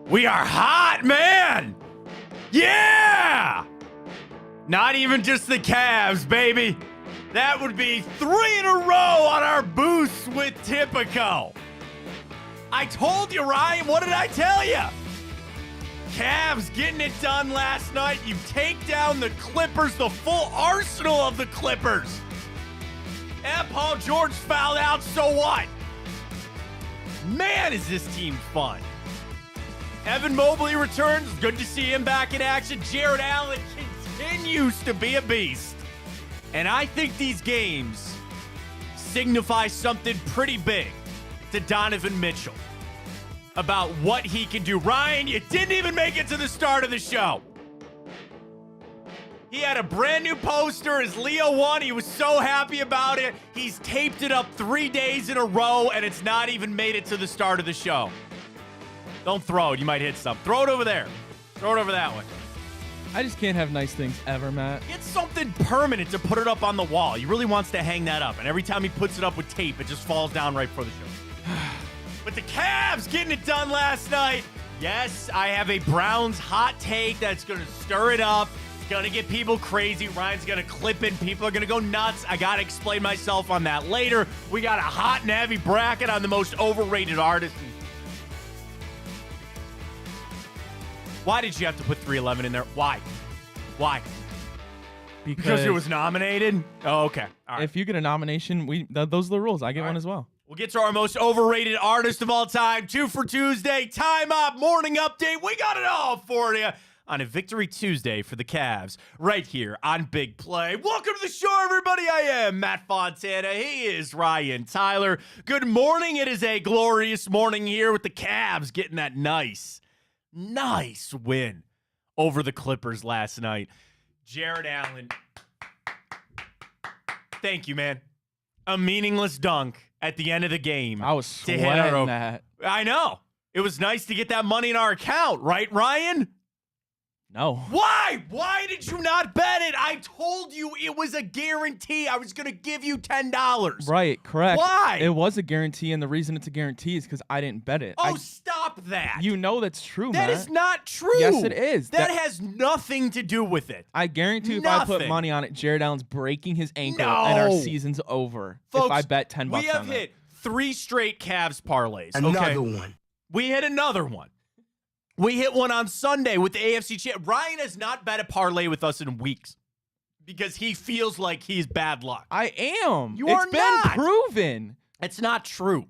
We are hot, man! Yeah! Not even just the Cavs, baby. That would be 3 in a row on our boost with Tipico. I told you, Ryan. What did I tell you? Cavs getting it done last night. You take down the Clippers, the full arsenal of the Clippers. And Paul George fouled out, so what? Man, is this team fun. Evan Mobley returns. Good to see him back in action. Jared Allen continues to be a beast. And I think these games signify something pretty big to Donovan Mitchell about what he can do. Ryan, you didn't even make it to the start of the show. He had a brand new poster as Leo won. He was so happy about it. He's taped it up 3 days in a row, and it's not even made it to the start of the show. Don't throw it. You might hit something. Throw it over there. Throw it over that way. I just can't have nice things ever, Matt. Get something permanent to put it up on the wall. He really wants to hang that up, and every time he puts it up with tape, it just falls down right before the show. But the Cavs getting it done last night. Yes, I have a Browns hot take that's going to stir it up. It's going to get people crazy. Ryan's going to clip it. People are going to go nuts. I got to explain myself on that later. We got a hot and heavy bracket on the most overrated artist. Why did you have to put 311 in there? Why? Because it was nominated? Oh, okay. All right. If you get a nomination, those are the rules. I get one as well. We'll get to our most overrated artist of all time. 2 for Tuesday. Time up. Morning update. We got it all for you on a Victory Tuesday for the Cavs right here on Big Play. Welcome to the show, everybody. I am Matt Fontana. He is Ryan Tyler. Good morning. It is a glorious morning here with the Cavs getting that nice win over the Clippers last night. Jared Allen. Thank you, man. A meaningless dunk at the end of the game. I was sweating that. I know. It was nice to get that money in our account, right, Ryan? No. Why? Why did you not bet it? I told you it was a guarantee. I was going to give you $10. Right, correct. Why? It was a guarantee, and the reason it's a guarantee is because I didn't bet it. Oh, stop that. You know that's true, That Matt. is not true. Yes, it is. That has nothing to do with it. I guarantee if I put money on it, Jared Allen's breaking his ankle No. and our season's over. Folks, if I bet $10 we have on hit 3 straight Cavs parlays. Another one. We hit another one. We hit one on Sunday with the AFC champ. Ryan has not bet a parlay with us in weeks because he feels like he's bad luck. I am. It's been proven. It's not true.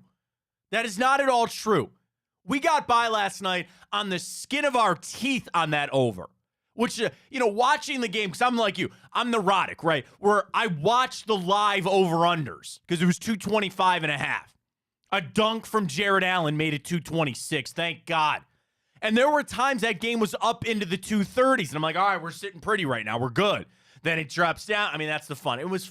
That is not at all true. We got by last night on the skin of our teeth on that over, which, watching the game, because I'm like you, I'm neurotic, right? Where I watched the live over-unders because it was 225.5. A dunk from Jared Allen made it 226. Thank God. And there were times that game was up into the 230s. And I'm like, all right, we're sitting pretty right now. We're good. Then it drops down. I mean, that's the fun. It was.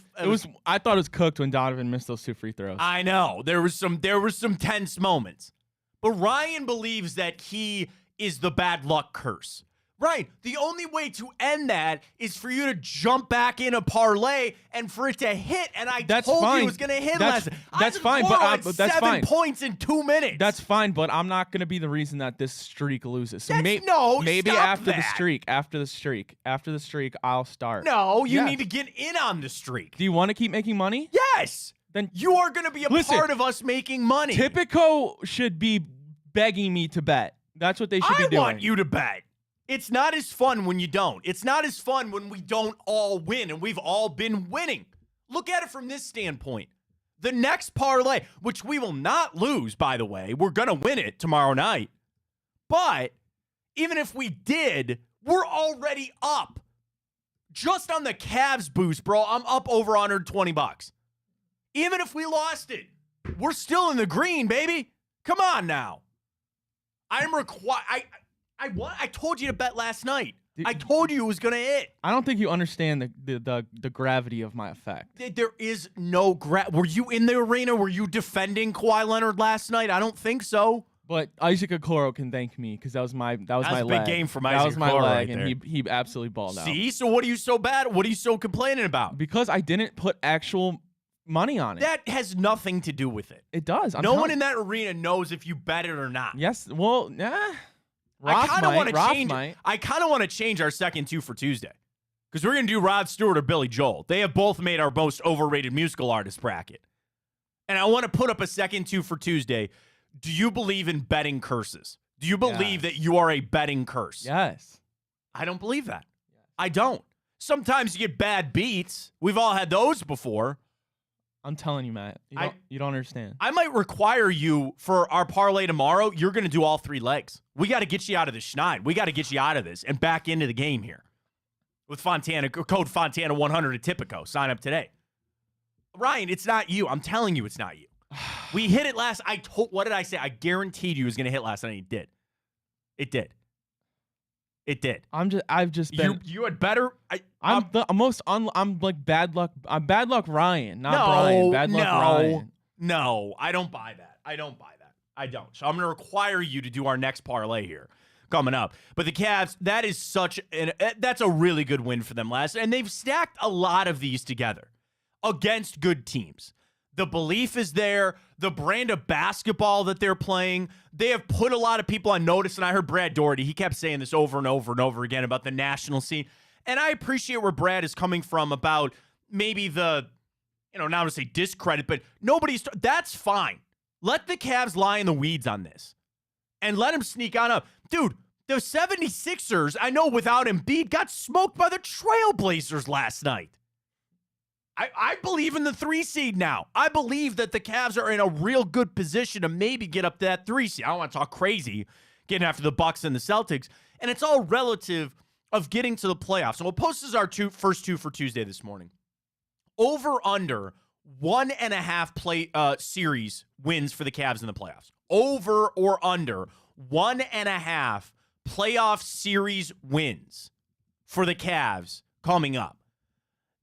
I thought it was cooked when Donovan missed those 2 free throws. I know. There was some tense moments. But Ryan believes that he is the bad luck curse. Ryan, the only way to end that is for you to jump back in a parlay and for it to hit. And I told you it was going to hit last. That's fine, but that's 7 points in 2 minutes. That's fine, but I'm not going to be the reason that this streak loses. So maybe stop after that. the streak, I'll start. No, you need to get in on the streak. Do you want to keep making money? Yes. Then you are going to be a part of us making money. Tipico should be begging me to bet. That's what they should be doing. I want you to bet. It's not as fun when you don't. It's not as fun when we don't all win, and we've all been winning. Look at it from this standpoint. The next parlay, which we will not lose, by the way, we're going to win it tomorrow night. But even if we did, we're already up. Just on the Cavs boost, bro, I'm up over $120. Even if we lost it, we're still in the green, baby. Come on now. I told you to bet last night. I told you it was going to hit. I don't think you understand the gravity of my effect. There is no Were you in the arena? Were you defending Kawhi Leonard last night? I don't think so. But Isaac Okoro can thank me because that was my leg. That was a big game from Isaac Okoro. That was my leg, right and he absolutely balled out. See? So what are you so bad? What are you so complaining about? Because I didn't put actual money on it. That has nothing to do with it. It does. No one in that arena knows if you bet it or not. Yes. Well, nah. I kind of want to Roth change. might. I kind of want to change our second two for Tuesday because we're gonna do Rod Stewart or Billy Joel. They have both made our most overrated musical artist bracket, and I want to put up a second two for Tuesday. Do you believe in betting curses? Do you believe that you are a betting curse? Yes. I don't believe that. I don't. Sometimes you get bad beats. We've all had those before. I'm telling you, Matt. You don't understand. I might require you for our parlay tomorrow. You're going to do all 3 legs. We got to get you out of the schneid. We got to get you out of this and back into the game here. With Fontana, code Fontana 100 at Tipico. Sign up today. Ryan, it's not you. I'm telling you it's not you. We hit it last. What did I say? I guaranteed you it was going to hit last night. It did. It did. It did. I've just been. You had better. I'm like bad luck. I'm bad luck Ryan, not Brian. Bad luck Ryan. No, I don't buy that. I don't. So I'm going to require you to do our next parlay here coming up. But the Cavs, that's a really good win for them last. And they've stacked a lot of these together against good teams. The belief is there. The brand of basketball that they're playing, they have put a lot of people on notice. And I heard Brad Doherty, he kept saying this over and over and over again about the national scene. And I appreciate where Brad is coming from about maybe not to say discredit, but that's fine. Let the Cavs lie in the weeds on this and let them sneak on up. Dude, the 76ers, I know without Embiid, got smoked by the Trailblazers last night. I believe in the 3 seed now. I believe that the Cavs are in a real good position to maybe get up to that 3 seed. I don't want to talk crazy getting after the Bucks and the Celtics. And it's all relative of getting to the playoffs. So we'll post as our first two for Tuesday this morning. Over under 1.5 series wins for the Cavs in the playoffs. Over or under 1.5 playoff series wins for the Cavs coming up.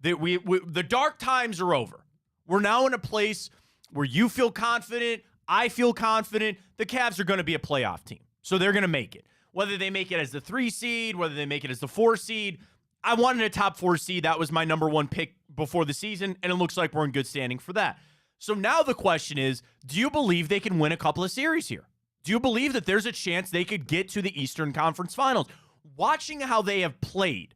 The dark times are over. We're now in a place where you feel confident, I feel confident. The Cavs are going to be a playoff team. So they're going to make it. Whether they make it as the 3 seed, whether they make it as the 4 seed. I wanted a top 4 seed. That was my number 1 pick before the season, and it looks like we're in good standing for that. So now the question is, do you believe they can win a couple of series here? Do you believe that there's a chance they could get to the Eastern Conference Finals? Watching how they have played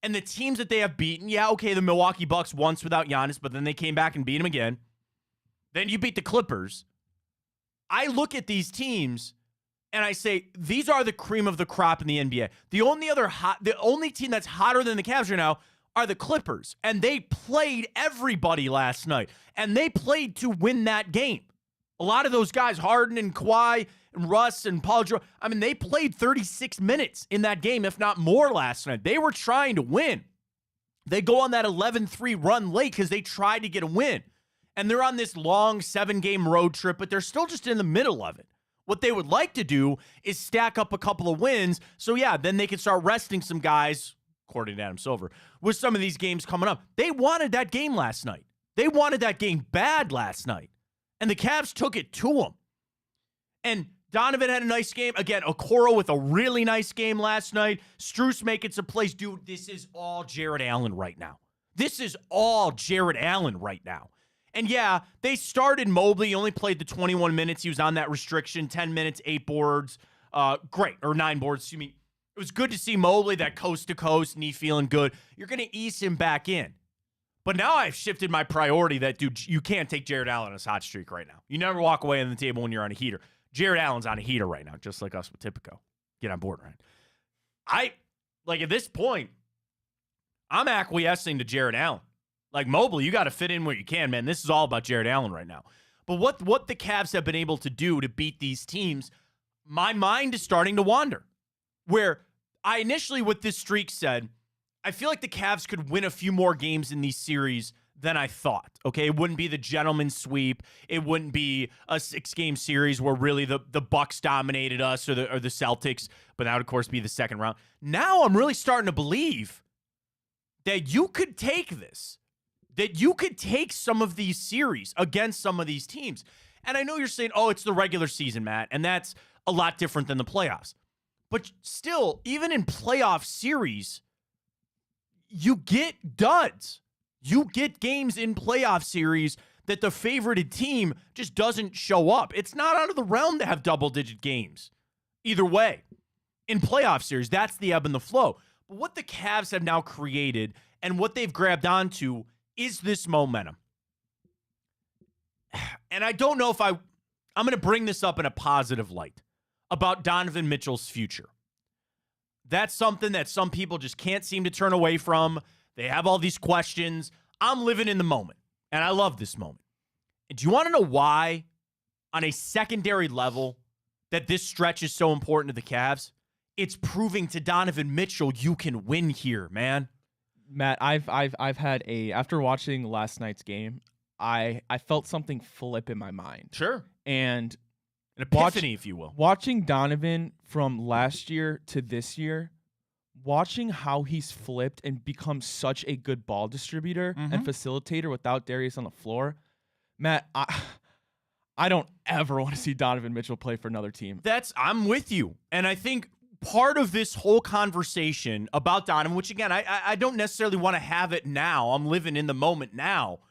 and the teams that they have beaten, yeah, okay, the Milwaukee Bucks once without Giannis, but then they came back and beat them again. Then you beat the Clippers. I look at these teams and I say, these are the cream of the crop in the NBA. The only team that's hotter than the Cavs right now are the Clippers. And they played everybody last night. And they played to win that game. A lot of those guys, Harden and Kawhi and Russ and Paul George, they played 36 minutes in that game, if not more last night. They were trying to win. They go on that 11-3 run late because they tried to get a win. And they're on this long 7-game road trip, but they're still just in the middle of it. What they would like to do is stack up a couple of wins. So, yeah, then they can start resting some guys, according to Adam Silver, with some of these games coming up. They wanted that game last night. They wanted that game bad last night. And the Cavs took it to them. And Donovan had a nice game. Again, Okoro with a really nice game last night. Strus making some plays. Dude, this is all Jared Allen right now. This is all Jared Allen right now. And yeah, they started Mobley. He only played the 21 minutes. He was on that restriction, 10 minutes, 8 boards. Great, or 9 boards, excuse me. It was good to see Mobley, that coast-to-coast, knee feeling good. You're going to ease him back in. But now I've shifted my priority that, dude, you can't take Jared Allen on his hot streak right now. You never walk away on the table when you're on a heater. Jared Allen's on a heater right now, just like us with Tipico. Get on board, right? At this point, I'm acquiescing to Jared Allen. Like, Mobley, you got to fit in where you can, man. This is all about Jared Allen right now. But what the Cavs have been able to do to beat these teams, my mind is starting to wander. Where I initially, with this streak, said, I feel like the Cavs could win a few more games in these series than I thought. Okay, it wouldn't be the gentleman's sweep. It wouldn't be a 6-game series where really the Bucks dominated us or the Celtics, but that would, of course, be the second round. Now I'm really starting to believe that you could take this. That you could take some of these series against some of these teams. And I know you're saying, oh, it's the regular season, Matt, and that's a lot different than the playoffs. But still, even in playoff series, you get duds. You get games in playoff series that the favorited team just doesn't show up. It's not out of the realm to have double-digit games. Either way. in playoff series. That's the ebb and the flow. But what the Cavs have now created and what they've grabbed onto is this momentum. And I don't know if I'm going to bring this up in a positive light about Donovan Mitchell's future. That's something that some people just can't seem to turn away from. They have all these questions. I'm living in the moment, and I love this moment. And do you want to know why, on a secondary level, that this stretch is so important to the Cavs? It's proving to Donovan Mitchell you can win here, man. Matt, I've had after watching last night's game, I felt something flip in my mind. Sure. And an epiphany, if you will. Watching Donovan from last year to this year, watching how he's flipped and become such a good ball distributor and facilitator without Darius on the floor, Matt, I don't ever want to see Donovan Mitchell play for another team. I'm with you. And I think part of this whole conversation about Donovan, which again, I don't necessarily want to have it now. I'm living in the moment now.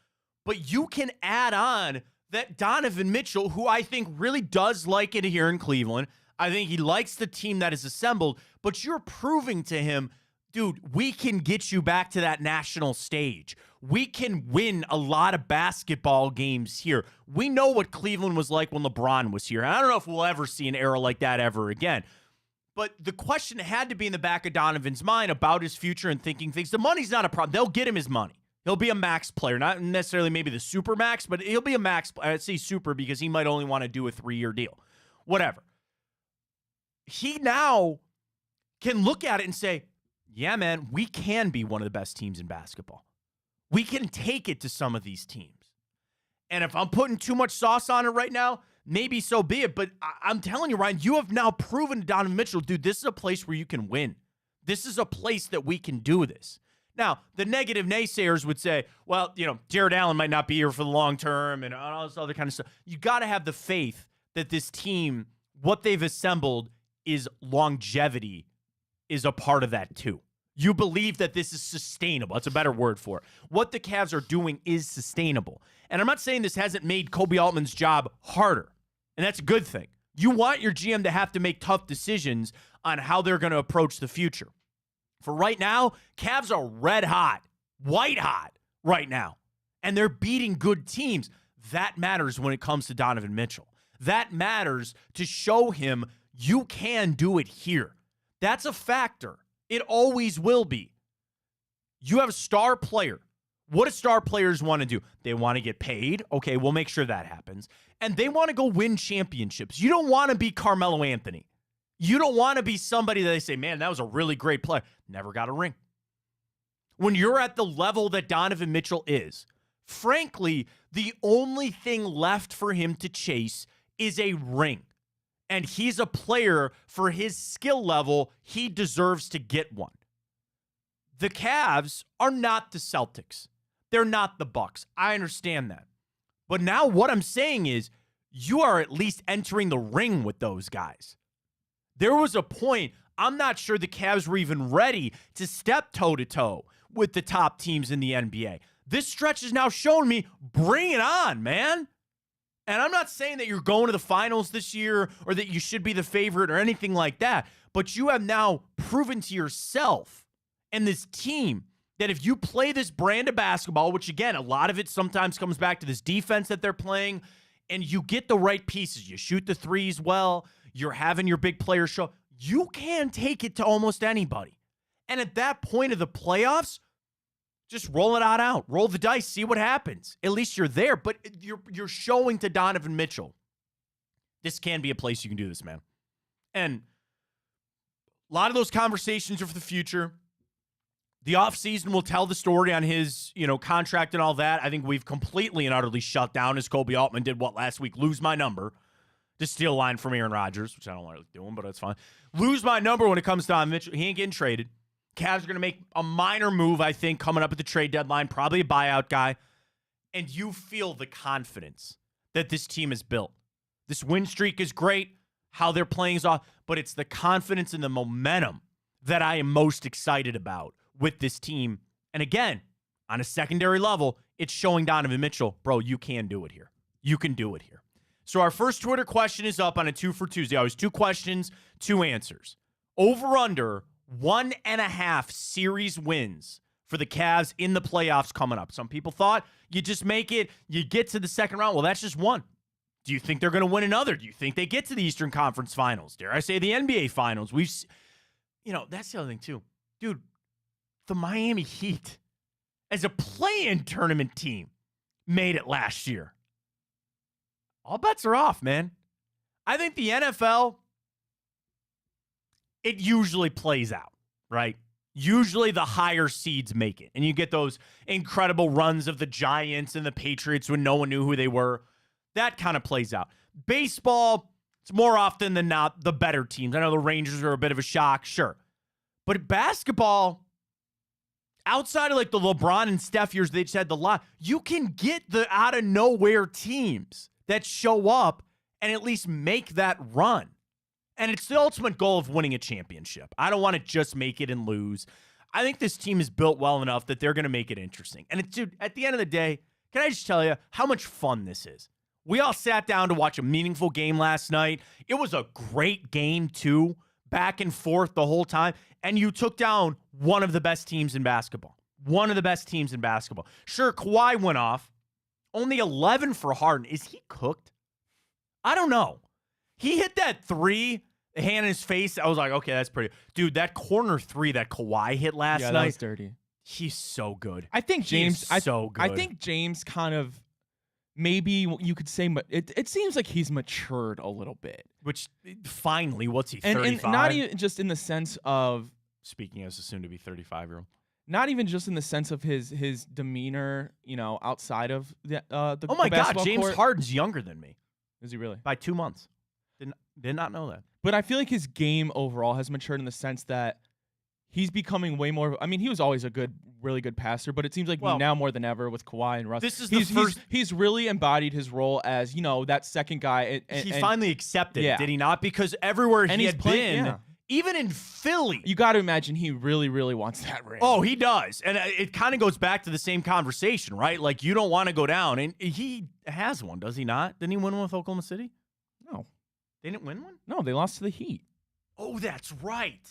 But you can add on that Donovan Mitchell, who I think really does like it here in Cleveland. I think he likes the team that is assembled, but you're proving to him, dude, we can get you back to that national stage. We can win a lot of basketball games here. We know what Cleveland was like when LeBron was here. And I don't know if we'll ever see an era like that ever again. But the question had to be in the back of Donovan's mind about his future and thinking things. The money's not a problem. They'll get him his money. He'll be a max player, not necessarily maybe the super max, but he'll be a max. I'd say super because he might only want to do a 3-year deal. Whatever. He now can look at it and say, yeah, man, we can be one of the best teams in basketball. We can take it to some of these teams. And if I'm putting too much sauce on it right now, maybe so be it. But I'm telling you, Ryan, you have now proven to Donovan Mitchell, dude, this is a place where you can win. This is a place that we can do this. Now, the negative naysayers would say, well, Jared Allen might not be here for the long term and all this other kind of stuff. You got to have the faith that this team, what they've assembled, is longevity is a part of that too. You believe that this is sustainable. That's a better word for it. What the Cavs are doing is sustainable. And I'm not saying this hasn't made Kobe Altman's job harder, and that's a good thing. You want your GM to have to make tough decisions on how they're going to approach the future. For right now, Cavs are red hot, white hot right now, and they're beating good teams. That matters when it comes to Donovan Mitchell. That matters to show him you can do it here. That's a factor. It always will be. You have a star player. What do star players want to do? They want to get paid. Okay, we'll make sure that happens. And they want to go win championships. You don't want to be Carmelo Anthony. You don't want to be somebody that they say, man, that was a really great player. Never got a ring. When you're at the level that Donovan Mitchell is, frankly, the only thing left for him to chase is a ring. And he's a player for his skill level. He deserves to get one. The Cavs are not the Celtics. They're not the Bucks. I understand that. But now what I'm saying is you are at least entering the ring with those guys. There was a point, I'm not sure the Cavs were even ready to step toe-to-toe with the top teams in the NBA. This stretch has now shown me, bring it on, man. And I'm not saying that you're going to the finals this year or that you should be the favorite or anything like that, but you have now proven to yourself and this team that if you play this brand of basketball, which again, a lot of it sometimes comes back to this defense that they're playing, and you get the right pieces, you shoot the threes well, you're having your big players show, you can take it to almost anybody. And at that point of the playoffs, just roll it out. Roll the dice, see what happens. At least you're there, but you're showing to Donovan Mitchell, this can be a place you can do this, man. And a lot of those conversations are for the future. The offseason will tell the story on his, contract and all that. I think we've completely and utterly shut down, as Kobe Altman did last week, lose my number. To steal a line from Aaron Rodgers, which I don't like doing, but it's fine. Lose my number when it comes to Donovan Mitchell. He ain't getting traded. Cavs are going to make a minor move, I think, coming up at the trade deadline, probably a buyout guy. And you feel the confidence that this team has built. This win streak is great, how they're playing is off, but it's the confidence and the momentum that I am most excited about with this team. And again, on a secondary level, it's showing Donovan Mitchell, bro, you can do it here. You can do it here. So our first Twitter question is up on a 2 for Tuesday. Always 2 questions, 2 answers. Over under 1.5 series wins for the Cavs in the playoffs coming up. Some people thought you just make it, you get to the second round. Well, that's just one. Do you think they're going to win another? Do you think they get to the Eastern Conference Finals? Dare I say the NBA Finals? That's the other thing too. Dude, the Miami Heat, as a play-in tournament team, made it last year. All bets are off, man. I think the NFL, it usually plays out, right? Usually the higher seeds make it. And you get those incredible runs of the Giants and the Patriots when no one knew who they were. That kind of plays out. Baseball, it's more often than not the better teams. I know the Rangers are a bit of a shock, sure. But basketball, outside of like the LeBron and Steph years, they just had the lot. You can get the out of nowhere teams that show up and at least make that run. And it's the ultimate goal of winning a championship. I don't want to just make it and lose. I think this team is built well enough that they're going to make it interesting. And dude, at the end of the day, can I just tell you how much fun this is? We all sat down to watch a meaningful game last night. It was a great game, too, back and forth the whole time. And you took down one of the best teams in basketball. One of the best teams in basketball. Sure, Kawhi went off. Only 11 for Harden. Is he cooked? I don't know. He hit that three, hand in his face. I was like, okay, that's pretty. Dude, that corner three that Kawhi hit last night. That was dirty. He's so good. I think James. So good. I think James kind of. Maybe you could say, but it seems like he's matured a little bit. Which, finally, what's he, 35? And not even just in the sense of... Speaking as a soon-to-be 35-year-old. Not even just in the sense of his demeanor, outside of the oh my God, James Harden's younger than me. Is he really? By 2 months. Did not know that. But I feel like his game overall has matured in the sense that he's becoming way more. I mean, he was always a really good passer, but it seems like now more than ever with Kawhi and Russ. This is the first. He's really embodied his role as that second guy. He finally accepted it, did he not? Because everywhere he had been, even in Philly, you got to imagine he really, really wants that ring. Oh, he does, and it kind of goes back to the same conversation, right? Like you don't want to go down, and he has one, does he not? Didn't he win one with Oklahoma City? No, they didn't win one. No, they lost to the Heat. Oh, that's right.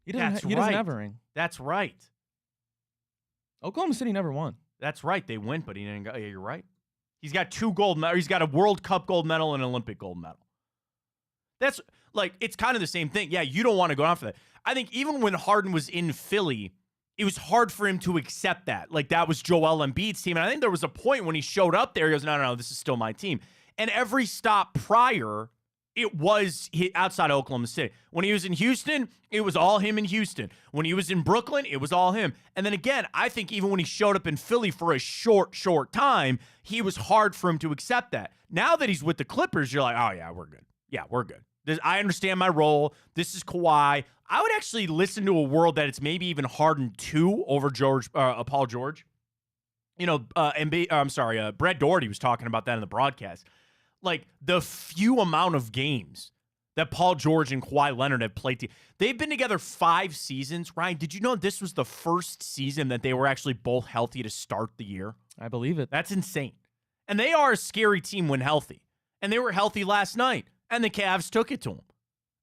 He doesn't have a ring. That's right. Oklahoma City never won. That's right. They went, but he didn't go. Yeah, you're right. He's got 2 gold medals. He's got a World Cup gold medal and an Olympic gold medal. That's like, it's kind of the same thing. Yeah, you don't want to go down for that. I think even when Harden was in Philly, it was hard for him to accept that. Like, that was Joel Embiid's team. And I think there was a point when he showed up there, he goes, no, this is still my team. And every stop prior, it was outside of Oklahoma City. When he was in Houston, it was all him in Houston. When he was in Brooklyn, it was all him. And then again, I think even when he showed up in Philly for a short time, he was hard for him to accept that. Now that he's with the Clippers, you're like, oh, yeah, we're good. Yeah, we're good. I understand my role. This is Kawhi. I would actually listen to a world that it's maybe even Harden 2 over Paul George. Brett Doherty was talking about that in the broadcast. Like, the few amount of games that Paul George and Kawhi Leonard have played. They've been together 5 seasons. Ryan, did you know this was the first season that they were actually both healthy to start the year? I believe it. That's insane. And they are a scary team when healthy. And they were healthy last night. And the Cavs took it to them.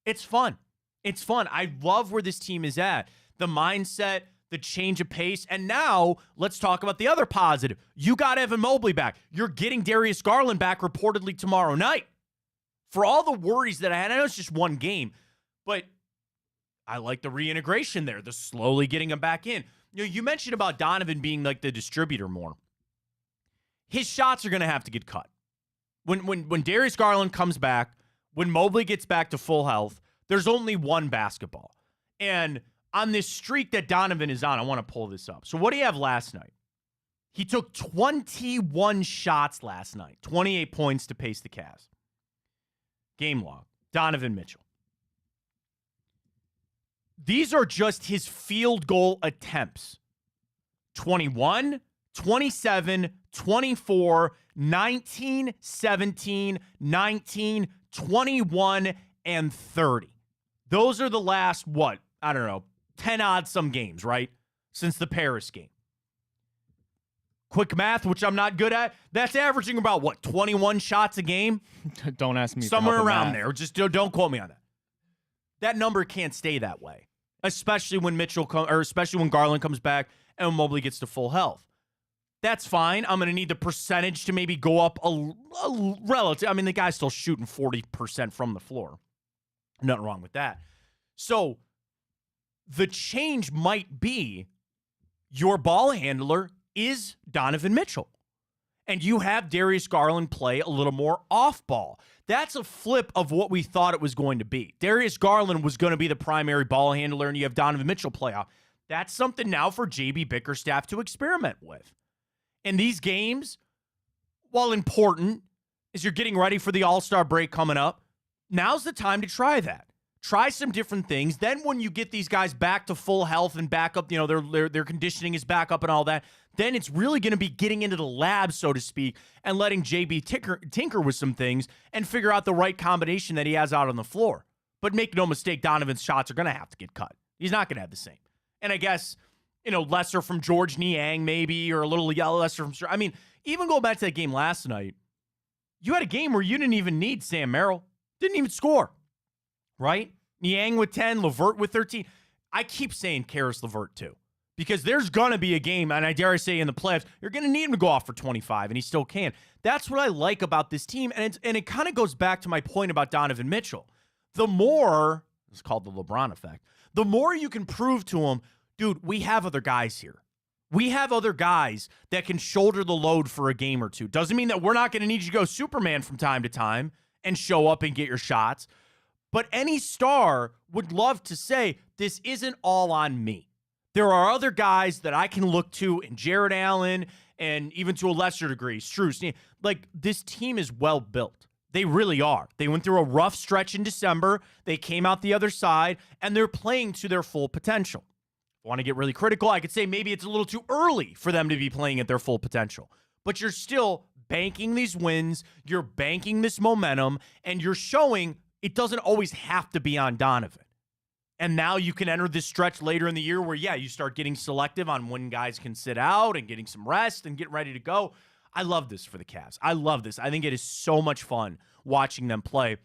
It's fun. It's fun. I love where this team is at. The mindset, the change of pace. And now let's talk about the other positive. You got Evan Mobley back. You're getting Darius Garland back reportedly tomorrow night. For all the worries that I had, I know it's just one game, but I like the reintegration there, the slowly getting him back in. You mentioned about Donovan being like the distributor more. His shots are going to have to get cut. When Darius Garland comes back, when Mobley gets back to full health, there's only one basketball. And on this streak that Donovan is on, I want to pull this up. So what do you have last night? He took 21 shots last night, 28 points to pace the Cavs. Game log, Donovan Mitchell. These are just his field goal attempts. 21, 27, 24, 19, 17, 19, 21, and 30. Those are the last, 10 odd some games, right? Since the Paris game. Quick math, which I'm not good at, that's averaging about, 21 shots a game? Don't ask me. Somewhere around there. Just don't quote me on that. that number can't stay that way, especially when especially when Garland comes back and Mobley gets to full health. That's fine. I'm going to need the percentage to maybe go up a relative. I mean, the guy's still shooting 40% from the floor. Nothing wrong with that. So the change might be your ball handler is Donovan Mitchell. And you have Darius Garland play a little more off ball. That's a flip of what we thought it was going to be. Darius Garland was going to be the primary ball handler, and you have Donovan Mitchell play off. That's something now for JB Bickerstaff to experiment with. In these games, while important, as you're getting ready for the All-Star break coming up, now's the time to try that. Try some different things. Then when you get these guys back to full health and back up, their conditioning is back up and all that, then it's really going to be getting into the lab, so to speak, and letting JB tinker with some things and figure out the right combination that he has out on the floor. But make no mistake, Donovan's shots are going to have to get cut. He's not going to have the same. And I guess, lesser from George Niang maybe, or a little lesser from... I mean, even going back to that game last night, you had a game where you didn't even need Sam Merrill. Didn't even score. Right? Niang with 10, LeVert with 13. I keep saying Karis LeVert too, because there's going to be a game, and I dare say in the playoffs, you're going to need him to go off for 25, and he still can. That's what I like about this team, and it kind of goes back to my point about Donovan Mitchell. The more, it's called the LeBron effect, the more you can prove to him, dude, we have other guys here. We have other guys that can shoulder the load for a game or two. Doesn't mean that we're not going to need you to go Superman from time to time and show up and get your shots. But any star would love to say, this isn't all on me. There are other guys that I can look to, and Jared Allen, and even to a lesser degree, Strus. Like, this team is well built. They really are. They went through a rough stretch in December. They came out the other side, and they're playing to their full potential. If I want to get really critical, I could say maybe it's a little too early for them to be playing at their full potential. But you're still banking these wins, you're banking this momentum, and you're showing it doesn't always have to be on Donovan. And now you can enter this stretch later in the year where, you start getting selective on when guys can sit out and getting some rest and getting ready to go. I love this for the Cavs. I love this. I think it is so much fun watching them play.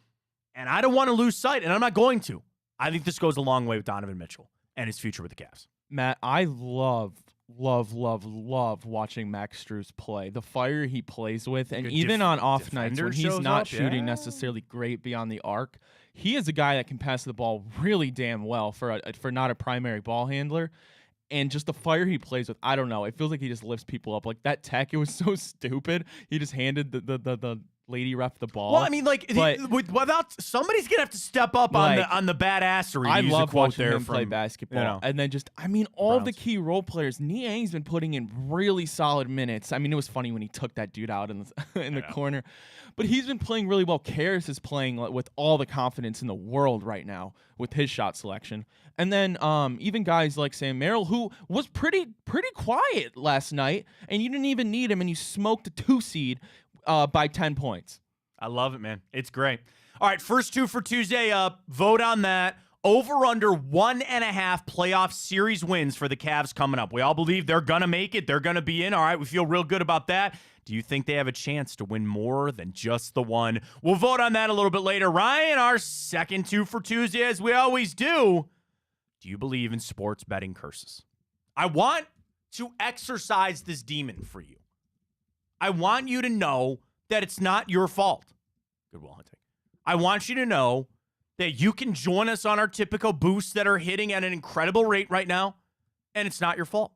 And I don't want to lose sight, and I'm not going to. I think this goes a long way with Donovan Mitchell and his future with the Cavs. Matt, I love watching Max Strus play. The fire he plays with, and even on off nights when he's not shooting necessarily great beyond the arc, he is a guy that can pass the ball really damn well for not a primary ball handler. And just the fire he plays with, I don't know. It feels like he just lifts people up. Like that tech, it was so stupid. He just handed the lady ref the ball. Well, I mean, without somebody's gonna have to step up on the badassery. I love watching him play basketball, and then all the key role players. Niang's been putting in really solid minutes. I mean, it was funny when he took that dude out in the corner, but he's been playing really well. Karis is playing with all the confidence in the world right now with his shot selection, and then even guys like Sam Merrill, who was pretty quiet last night, and you didn't even need him, and you smoked a 2 seed. By 10 points. I love it, man. It's great. All right, first two for Tuesday up. Vote on that. Over under 1.5 playoff series wins for the Cavs coming up. We all believe they're going to make it. They're going to be in. All right, we feel real good about that. Do you think they have a chance to win more than just the one? We'll vote on that a little bit later. Ryan, our second two for Tuesday, as we always do. Do you believe in sports betting curses? I want to exercise this demon for you. I want you to know that it's not your fault. Good will hunting. I want you to know that you can join us on our typical boosts that are hitting at an incredible rate right now, and it's not your fault.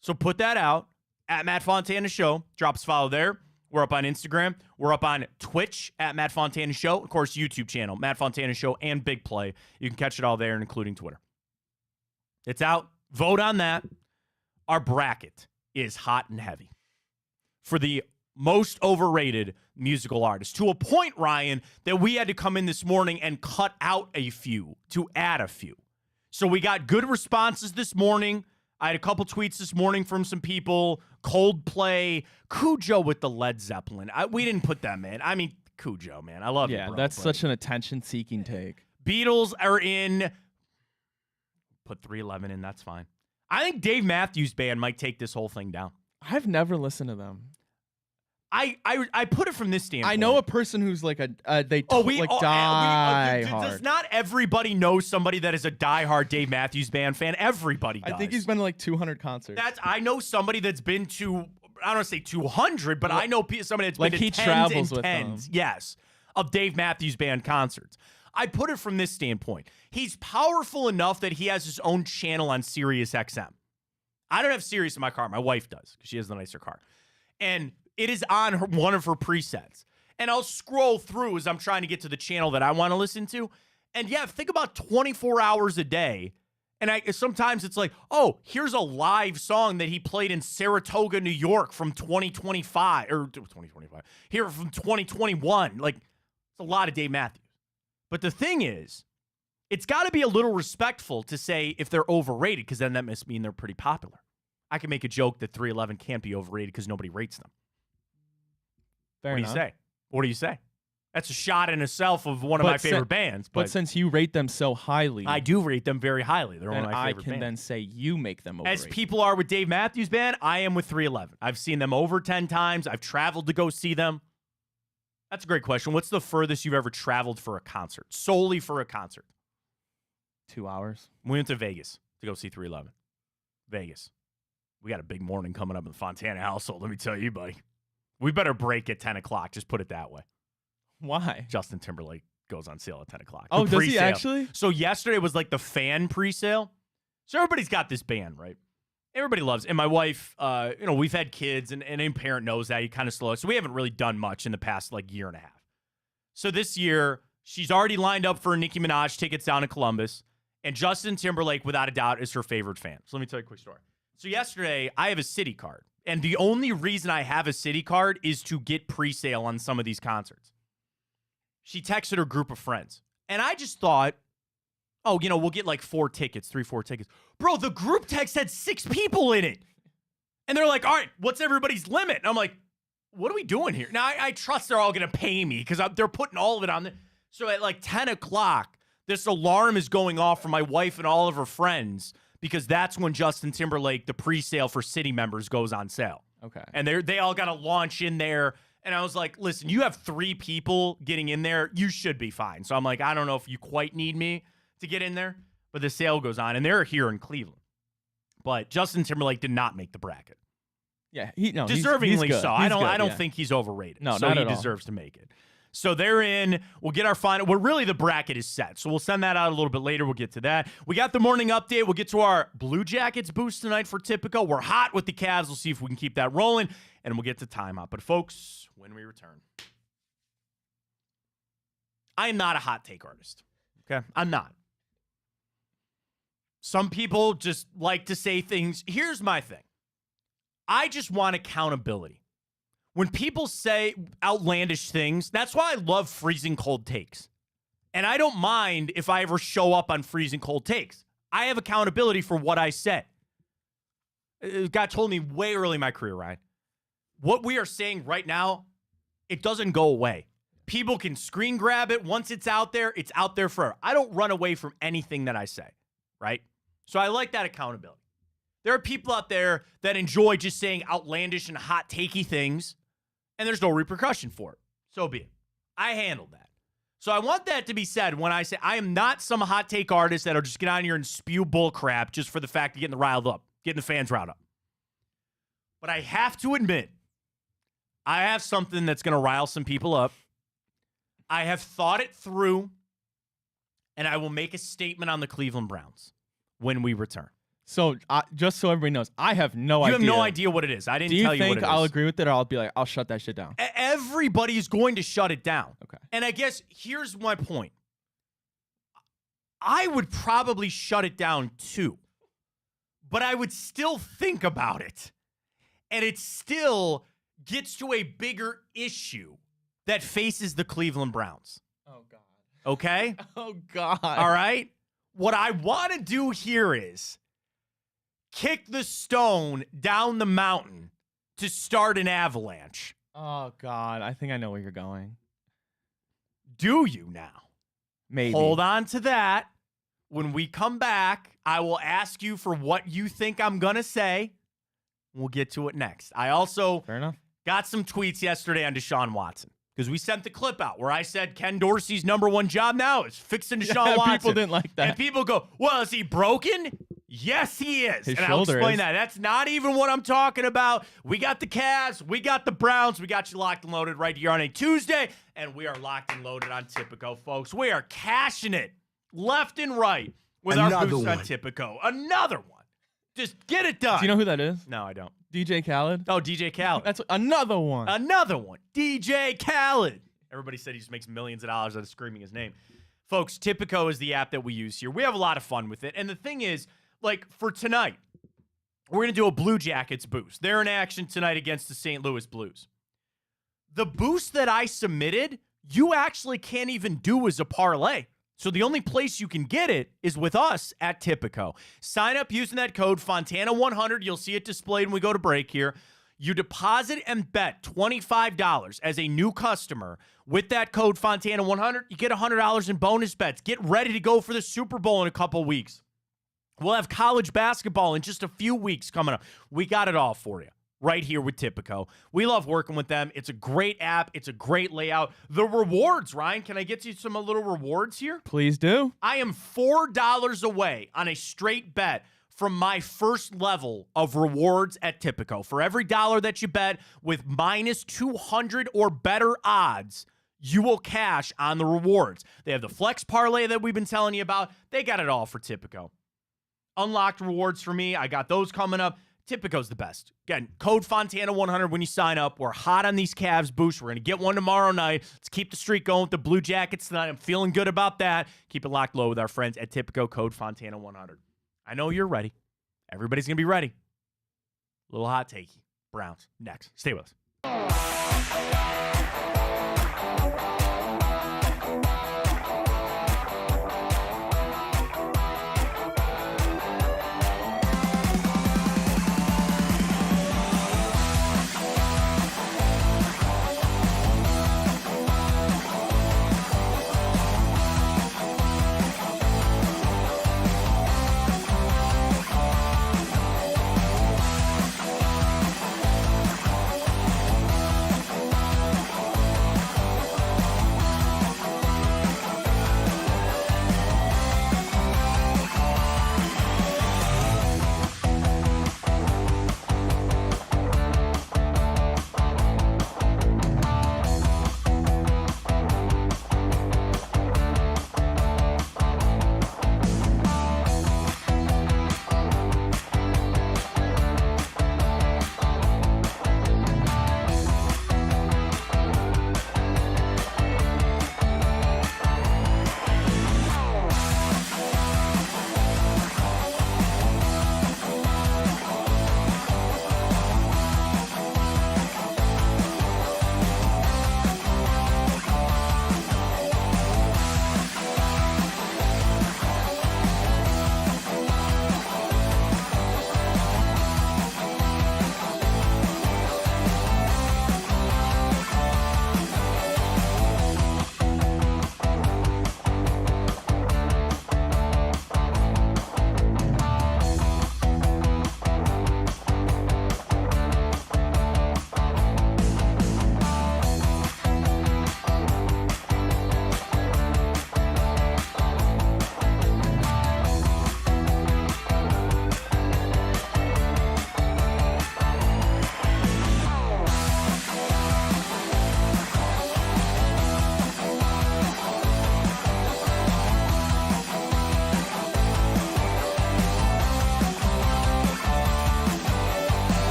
So put that out at Matt Fontana Show. Drop us a follow there. We're up on Instagram. We're up on Twitch at Matt Fontana Show. Of course, YouTube channel, Matt Fontana Show, and Big Play. You can catch it all there, including Twitter. It's out. Vote on that. Our bracket is hot and heavy for the most overrated musical artist, to a point, Ryan, that we had to come in this morning and cut out a few to add a few. So we got good responses this morning. I had a couple tweets this morning from some people. Coldplay, Cujo with the Led Zeppelin. We didn't put them in. I mean, Cujo, man. I love you, bro. Yeah, that's such an attention-seeking take. Beatles are in. Put 311 in. That's fine. I think Dave Matthews Band might take this whole thing down. I've never listened to them. I put it from this standpoint. I know a person who's like a die Does hard. not everybody know somebody that is a diehard Dave Matthews Band fan? Everybody does. I think he's been to like 200 concerts. I know somebody that's been to, I don't want to say 200, but I know somebody that's like been to he tens travels and with tens, them. yes, of Dave Matthews Band concerts. I put it from this standpoint. He's powerful enough that he has his own channel on Sirius XM. I don't have Sirius in my car. My wife does because she has the nicer car. And it is on one of her presets. And I'll scroll through as I'm trying to get to the channel that I want to listen to. And yeah, think about 24 hours a day. And sometimes it's like, oh, here's a live song that he played in Saratoga, New York from 2025 or 2025. Here from 2021. Like, it's a lot of Dave Matthews. But the thing is, it's got to be a little respectful to say if they're overrated, because then that must mean they're pretty popular. I can make a joke that 311 can't be overrated because nobody rates them. Fair What enough. do you say? What do you say? That's a shot in itself of one of my favorite bands. But since you rate them so highly, I do rate them very highly. They're one of my favorite I can bands. then say you make them overrated. As people are with Dave Matthews Band, I am with 311. I've seen them over 10 times. I've traveled to go see them. That's a great question. What's the furthest you've ever traveled for a concert? Solely for a concert? 2 hours. We went to Vegas to go see 311. Vegas. We got a big morning coming up in the Fontana household, let me tell you, buddy. We better break at 10 o'clock. Just put it that way. Why? Justin Timberlake goes on sale at 10 o'clock. Oh, The does he pre-sale. actually? So yesterday was like the fan pre-sale. So everybody's got this band, right? Everybody loves it. And my wife, we've had kids, and any parent knows that. You kind of slow. So we haven't really done much in the past like year and a half. So this year, she's already lined up for Nicki Minaj tickets down in Columbus. And Justin Timberlake, without a doubt, is her favorite fan. So let me tell you a quick story. So yesterday, I have a City card. And the only reason I have a City card is to get pre-sale on some of these concerts. She texted her group of friends. And I just thought, oh, we'll get like 4 tickets. Bro, the group text had 6 people in it. And they're like, all right, what's everybody's limit? And I'm like, what are we doing here? Now, I trust they're all going to pay me because they're putting all of it on there. So at like 10 o'clock, this alarm is going off for my wife and all of her friends because that's when Justin Timberlake, the pre-sale for City members, goes on sale. Okay. And they all got to launch in there. And I was like, listen, you have 3 people getting in there. You should be fine. So I'm like, I don't know if you quite need me to get in there. But the sale goes on. And they're here in Cleveland. But Justin Timberlake did not make the bracket. Yeah, Deservingly he's good. so. He's I don't good, think he's overrated. No, so not he at all. deserves to make it. So they're in. We'll get our final. Well, really, the bracket is set. So we'll send that out a little bit later. We'll get to that. We got the morning update. We'll get to our Blue Jackets boost tonight for Tipico. We're hot with the Cavs. We'll see if we can keep that rolling. And we'll get to timeout. But, folks, when we return, I am not a hot take artist. Okay? I'm not. Some people just like to say things. Here's my thing. I just want accountability. When people say outlandish things, that's why I love freezing cold takes. And I don't mind if I ever show up on freezing cold takes. I have accountability for what I said. God told me way early in my career, Ryan. What we are saying right now, it doesn't go away. People can screen grab it. Once it's out there forever. I don't run away from anything that I say, right? So I like that accountability. There are people out there that enjoy just saying outlandish and hot takey things, and there's no repercussion for it. So be it. I handled that. So I want that to be said when I say I am not some hot take artist that'll just get on here and spew bull crap just for the fact of getting the fans riled up. But I have to admit, I have something that's going to rile some people up. I have thought it through, and I will make a statement on the Cleveland Browns when we return. So just so everybody knows, I have no idea. You have no idea what it is. I didn't tell you what it is. Do you think I'll agree with it, or I'll be like, I'll shut that shit down? Everybody's going to shut it down. Okay. And I guess here's my point. I would probably shut it down too, but I would still think about it. And it still gets to a bigger issue that faces the Cleveland Browns. Oh, God. Okay? Oh, God. All right? What I want to do here is kick the stone down the mountain to start an avalanche. Oh, God. I think I know where you're going. Do you now? Maybe. Hold on to that. When we come back, I will ask you for what you think I'm going to say. We'll get to it next. I also Fair enough. got some tweets yesterday on Deshaun Watson because we sent the clip out where I said Ken Dorsey's #1 job now is fixing Deshaun Watson. People didn't like that. And people go, well, is he broken? Yes, he is. His and I'll shoulder explain is. that. That's not even what I'm talking about. We got the Cavs. We got the Browns. We got you locked and loaded right here on a Tuesday. And we are locked and loaded on Tipico, folks. We are cashing it left and right with our boost on Tipico. Another one. Just get it done. Do you know who that is? No, I don't. DJ Khaled. Oh, DJ Khaled. That's another one. Another one. DJ Khaled. Everybody said he just makes millions of dollars out of screaming his name. Folks, Tipico is the app that we use here. We have a lot of fun with it. And the thing is, like, for tonight, we're going to do a Blue Jackets boost. They're in action tonight against the St. Louis Blues. The boost that I submitted, you actually can't even do as a parlay. So the only place you can get it is with us at Tipico. Sign up using that code Fontana100. You'll see it displayed when we go to break here. You deposit and bet $25 as a new customer with that code Fontana100. You get $100 in bonus bets. Get ready to go for the Super Bowl in a couple weeks. We'll have college basketball in just a few weeks coming up. We got it all for you right here with Tipico. We love working with them. It's a great app. It's a great layout. The rewards, Ryan, can I get you some little rewards here? Please do. I am $4 away on a straight bet from my first level of rewards at Tipico. For every dollar that you bet with minus 200 or better odds, you will cash on the rewards. They have the flex parlay that we've been telling you about. They got it all for Tipico. Unlocked rewards for me. I got those coming up. Tipico's the best. Again, code Fontana100 when you sign up. We're hot on these Cavs boosts. We're going to get one tomorrow night. Let's keep the streak going with the Blue Jackets tonight. I'm feeling good about that. Keep it locked low with our friends at Tipico, code Fontana100. I know you're ready. Everybody's going to be ready. Little hot takey. Browns next. Stay with us.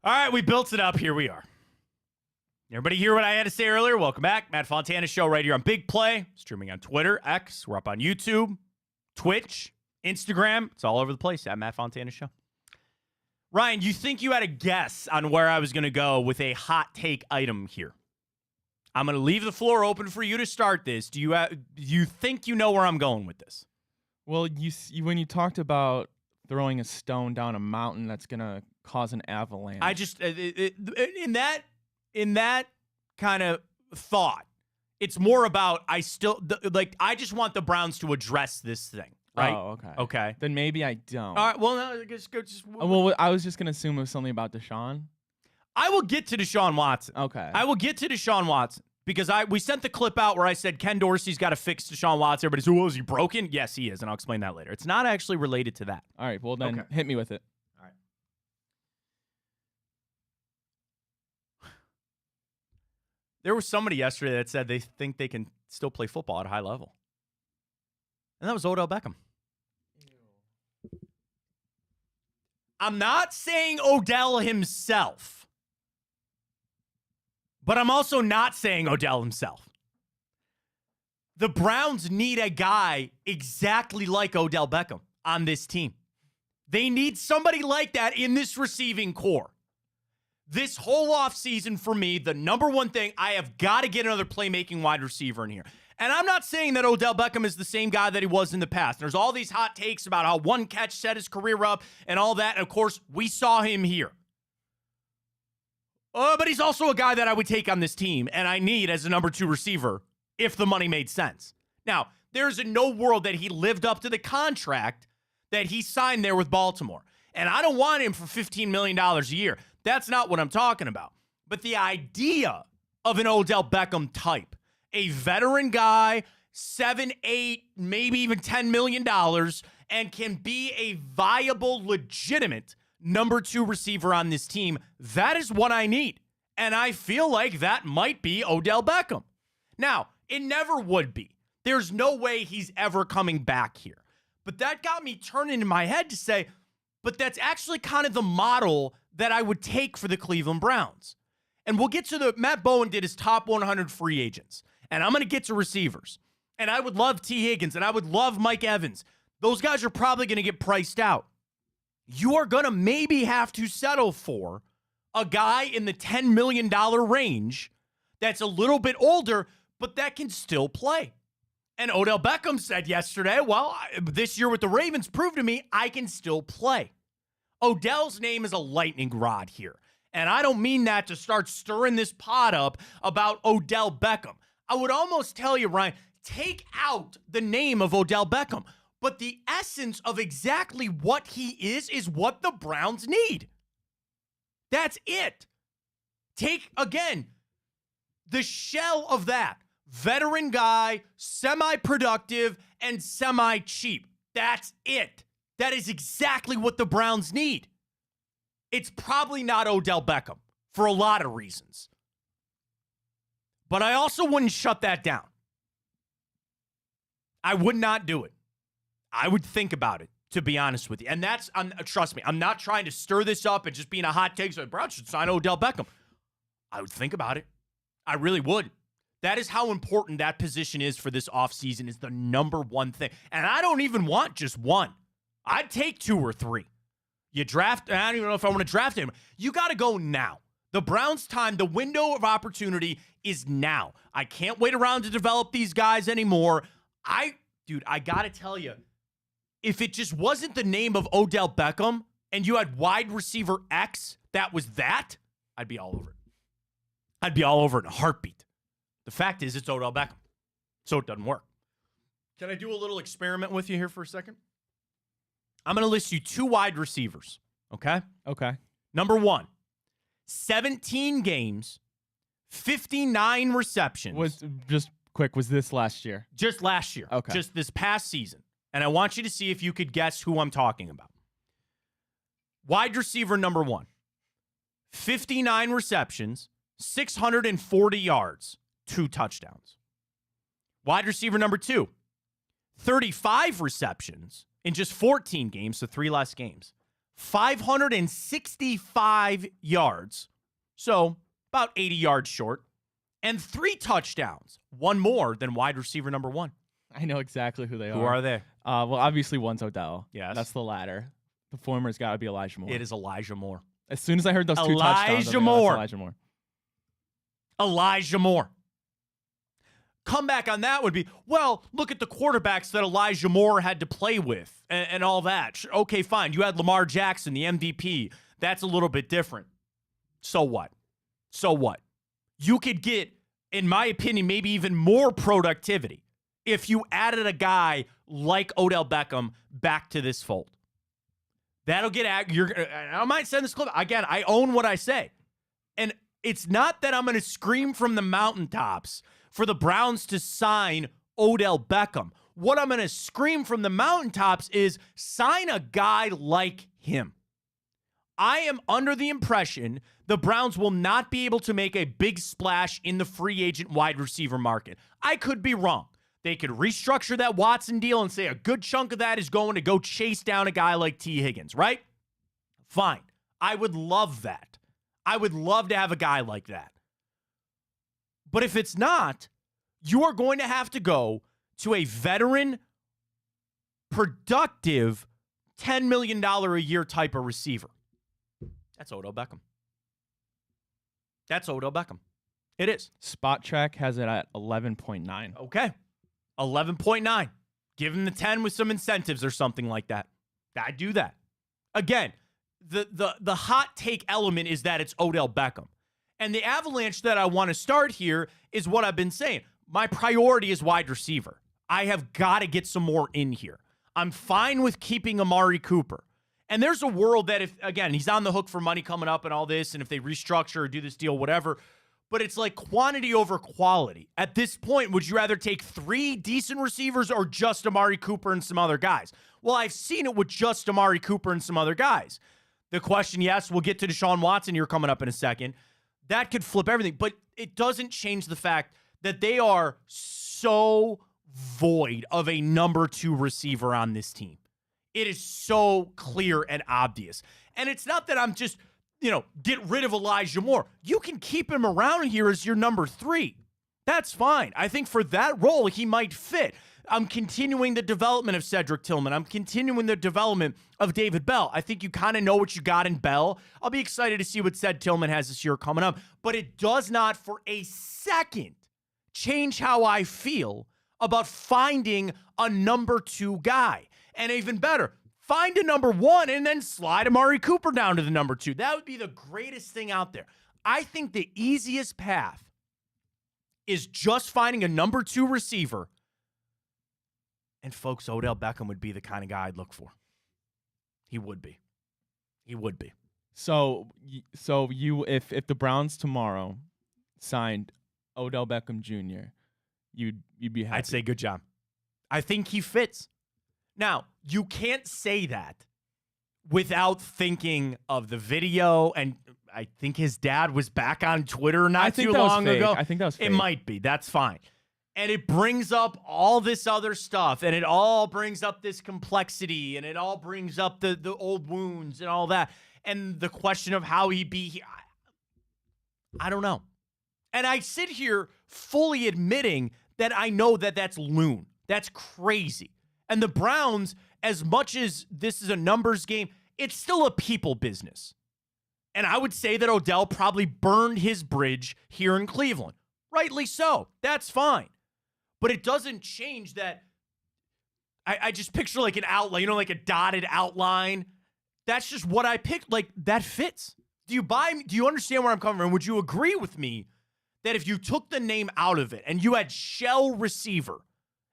All right, we built it up. Here we are. Everybody hear what I had to say earlier? Welcome back. Matt Fontana Show right here on Big Play. Streaming on Twitter, X. We're up on YouTube, Twitch, Instagram. It's all over the place at Matt Fontana Show. Ryan, you think you had a guess on where I was going to go with a hot take item here? I'm going to leave the floor open for you to start this. Do you think you know where I'm going with this? Well, when you talked about throwing a stone down a mountain that's going to cause an avalanche. I just in that kind of thought, it's more about I just want the Browns to address this thing, right? Oh, okay. Okay. Then maybe I don't. All right. Well, no, I guess go just. Well, I was just going to assume it was something about Deshaun. I will get to Deshaun Watson. Okay. I will get to Deshaun Watson because we sent the clip out where I said Ken Dorsey's got to fix Deshaun Watson. Everybody said, "Well, is he broken?" Yes, he is, and I'll explain that later. It's not actually related to that. All right. Well, then Okay. hit me with it. All right. There was somebody yesterday that said they think they can still play football at a high level, and that was Odell Beckham. I'm not saying Odell himself, but I'm also not saying Odell himself. The Browns need a guy exactly like Odell Beckham on this team. They need somebody like that in this receiving core. This whole offseason for me, the number one thing, I have got to get another playmaking wide receiver in here. And I'm not saying that Odell Beckham is the same guy that he was in the past. There's all these hot takes about how one catch set his career up and all that. And of course, we saw him here. But he's also a guy that I would take on this team and I need as a number 2 receiver if the money made sense. Now, there's in no world that he lived up to the contract that he signed there with Baltimore. And I don't want him for $15 million a year. That's not what I'm talking about. But the idea of an Odell Beckham type, a veteran guy, 7, 8, maybe even $10 million, and can be a viable, legitimate number 2 receiver on this team, that is what I need. And I feel like that might be Odell Beckham. Now, it never would be. There's no way he's ever coming back here. But that got me turning in my head to say, but that's actually kind of the model that I would take for the Cleveland Browns. And we'll get to Matt Bowen did his top 100 free agents. And I'm going to get to receivers. And I would love T. Higgins, and I would love Mike Evans. Those guys are probably going to get priced out. You are going to maybe have to settle for a guy in the $10 million range that's a little bit older, but that can still play. And Odell Beckham said yesterday, well, this year with the Ravens proved to me I can still play. Odell's name is a lightning rod here. And I don't mean that to start stirring this pot up about Odell Beckham. I would almost tell you, Ryan, take out the name of Odell Beckham. But the essence of exactly what he is what the Browns need. That's it. Take, again, the shell of that. Veteran guy, semi-productive, and semi-cheap. That's it. That is exactly what the Browns need. It's probably not Odell Beckham for a lot of reasons. But I also wouldn't shut that down. I would not do it. I would think about it, to be honest with you. And that's, trust me, I'm not trying to stir this up and just being a hot take. So Browns should sign Odell Beckham. I would think about it. I really would. That is how important that position is for this offseason, is the number one thing. And I don't even want just one. I'd take 2 or 3. You draft, I don't even know if I want to draft him. You got to go now. The Browns' time, the window of opportunity is now. I can't wait around to develop these guys anymore. Dude, I got to tell you, if it just wasn't the name of Odell Beckham and you had wide receiver X, that was that, I'd be all over it. I'd be all over it in a heartbeat. The fact is, it's Odell Beckham, so it doesn't work. Can I do a little experiment with you here for a second? I'm going to list you 2 wide receivers, okay? Okay. Number 1, 17 games, 59 receptions. Was this last year? Just last year. Okay. Just this past season. And I want you to see if you could guess who I'm talking about. Wide receiver number 1, 59 receptions, 640 yards, 2 touchdowns. Wide receiver number 2, 35 receptions in just 14 games, so 3 less games, 565 yards, so about 80 yards short, and 3 touchdowns, one more than wide receiver number 1. I know exactly who they are. Who are they? Well, obviously one's Odell. Yes. That's the latter. The former's got to be Elijah Moore. It is Elijah Moore. As soon as I heard those 2 touchdowns, Elijah that's Moore. Elijah Moore. Elijah Moore. Comeback on that would be, well, look at the quarterbacks that Elijah Moore had to play with and all that. Okay, fine. You had Lamar Jackson, the MVP. That's a little bit different. So what? So what? You could get, in my opinion, maybe even more productivity if you added a guy like Odell Beckham back to this fold. That'll get I might send this clip. Again, I own what I say. And it's not that I'm going to scream from the mountaintops for the Browns to sign Odell Beckham. What I'm going to scream from the mountaintops is sign a guy like him. I am under the impression the Browns will not be able to make a big splash in the free agent wide receiver market. I could be wrong. They could restructure that Watson deal and say a good chunk of that is going to go chase down a guy like T. Higgins, right? Fine. I would love that. I would love to have a guy like that. But if it's not, you are going to have to go to a veteran, productive, $10 million a year type of receiver. That's Odell Beckham. That's Odell Beckham. It is. Spot Track has it at 11.9. Okay. 11.9. Give him the 10 with some incentives or something like that. I do that. Again, the hot take element is that it's Odell Beckham. And the avalanche that I want to start here is what I've been saying. My priority is wide receiver. I have got to get some more in here. I'm fine with keeping Amari Cooper. And there's a world that if, again, he's on the hook for money coming up and all this, and if they restructure or do this deal, whatever, but it's like quantity over quality. At this point, would you rather take 3 decent receivers or just Amari Cooper and some other guys? Well, I've seen it with just Amari Cooper and some other guys. The question, yes, we'll get to Deshaun Watson here coming up in a second. That could flip everything, but it doesn't change the fact that they are so void of a number 2 receiver on this team. It is so clear and obvious. And it's not that I'm just, get rid of Elijah Moore. You can keep him around here as your number 3. That's fine. I think for that role, he might fit. I'm continuing the development of Cedric Tillman. I'm continuing the development of David Bell. I think you kind of know what you got in Bell. I'll be excited to see what Ced Tillman has this year coming up. But it does not for a second change how I feel about finding a number 2 guy. And even better, find a number 1 and then slide Amari Cooper down to the number 2. That would be the greatest thing out there. I think the easiest path is just finding a number 2 receiver. And folks, Odell Beckham would be the kind of guy I'd look for. He would be. He would be. So you, if the Browns tomorrow signed Odell Beckham Jr., you'd be happy. I'd say good job. I think he fits. Now, you can't say that without thinking of the video, and I think his dad was back on Twitter not too long ago. I think that was fake. It might be. That's fine. And it brings up all this other stuff, and it all brings up this complexity, and it all brings up the old wounds and all that, and the question of how he be. I don't know. And I sit here fully admitting that I know that that's loon. That's crazy. And the Browns, as much as this is a numbers game, it's still a people business. And I would say that Odell probably burned his bridge here in Cleveland. Rightly so. That's fine. But it doesn't change that. I just picture like an outline, like a dotted outline. That's just what I picked. Like, that fits. Do you understand where I'm coming from? Would you agree with me that if you took the name out of it and you had shell receiver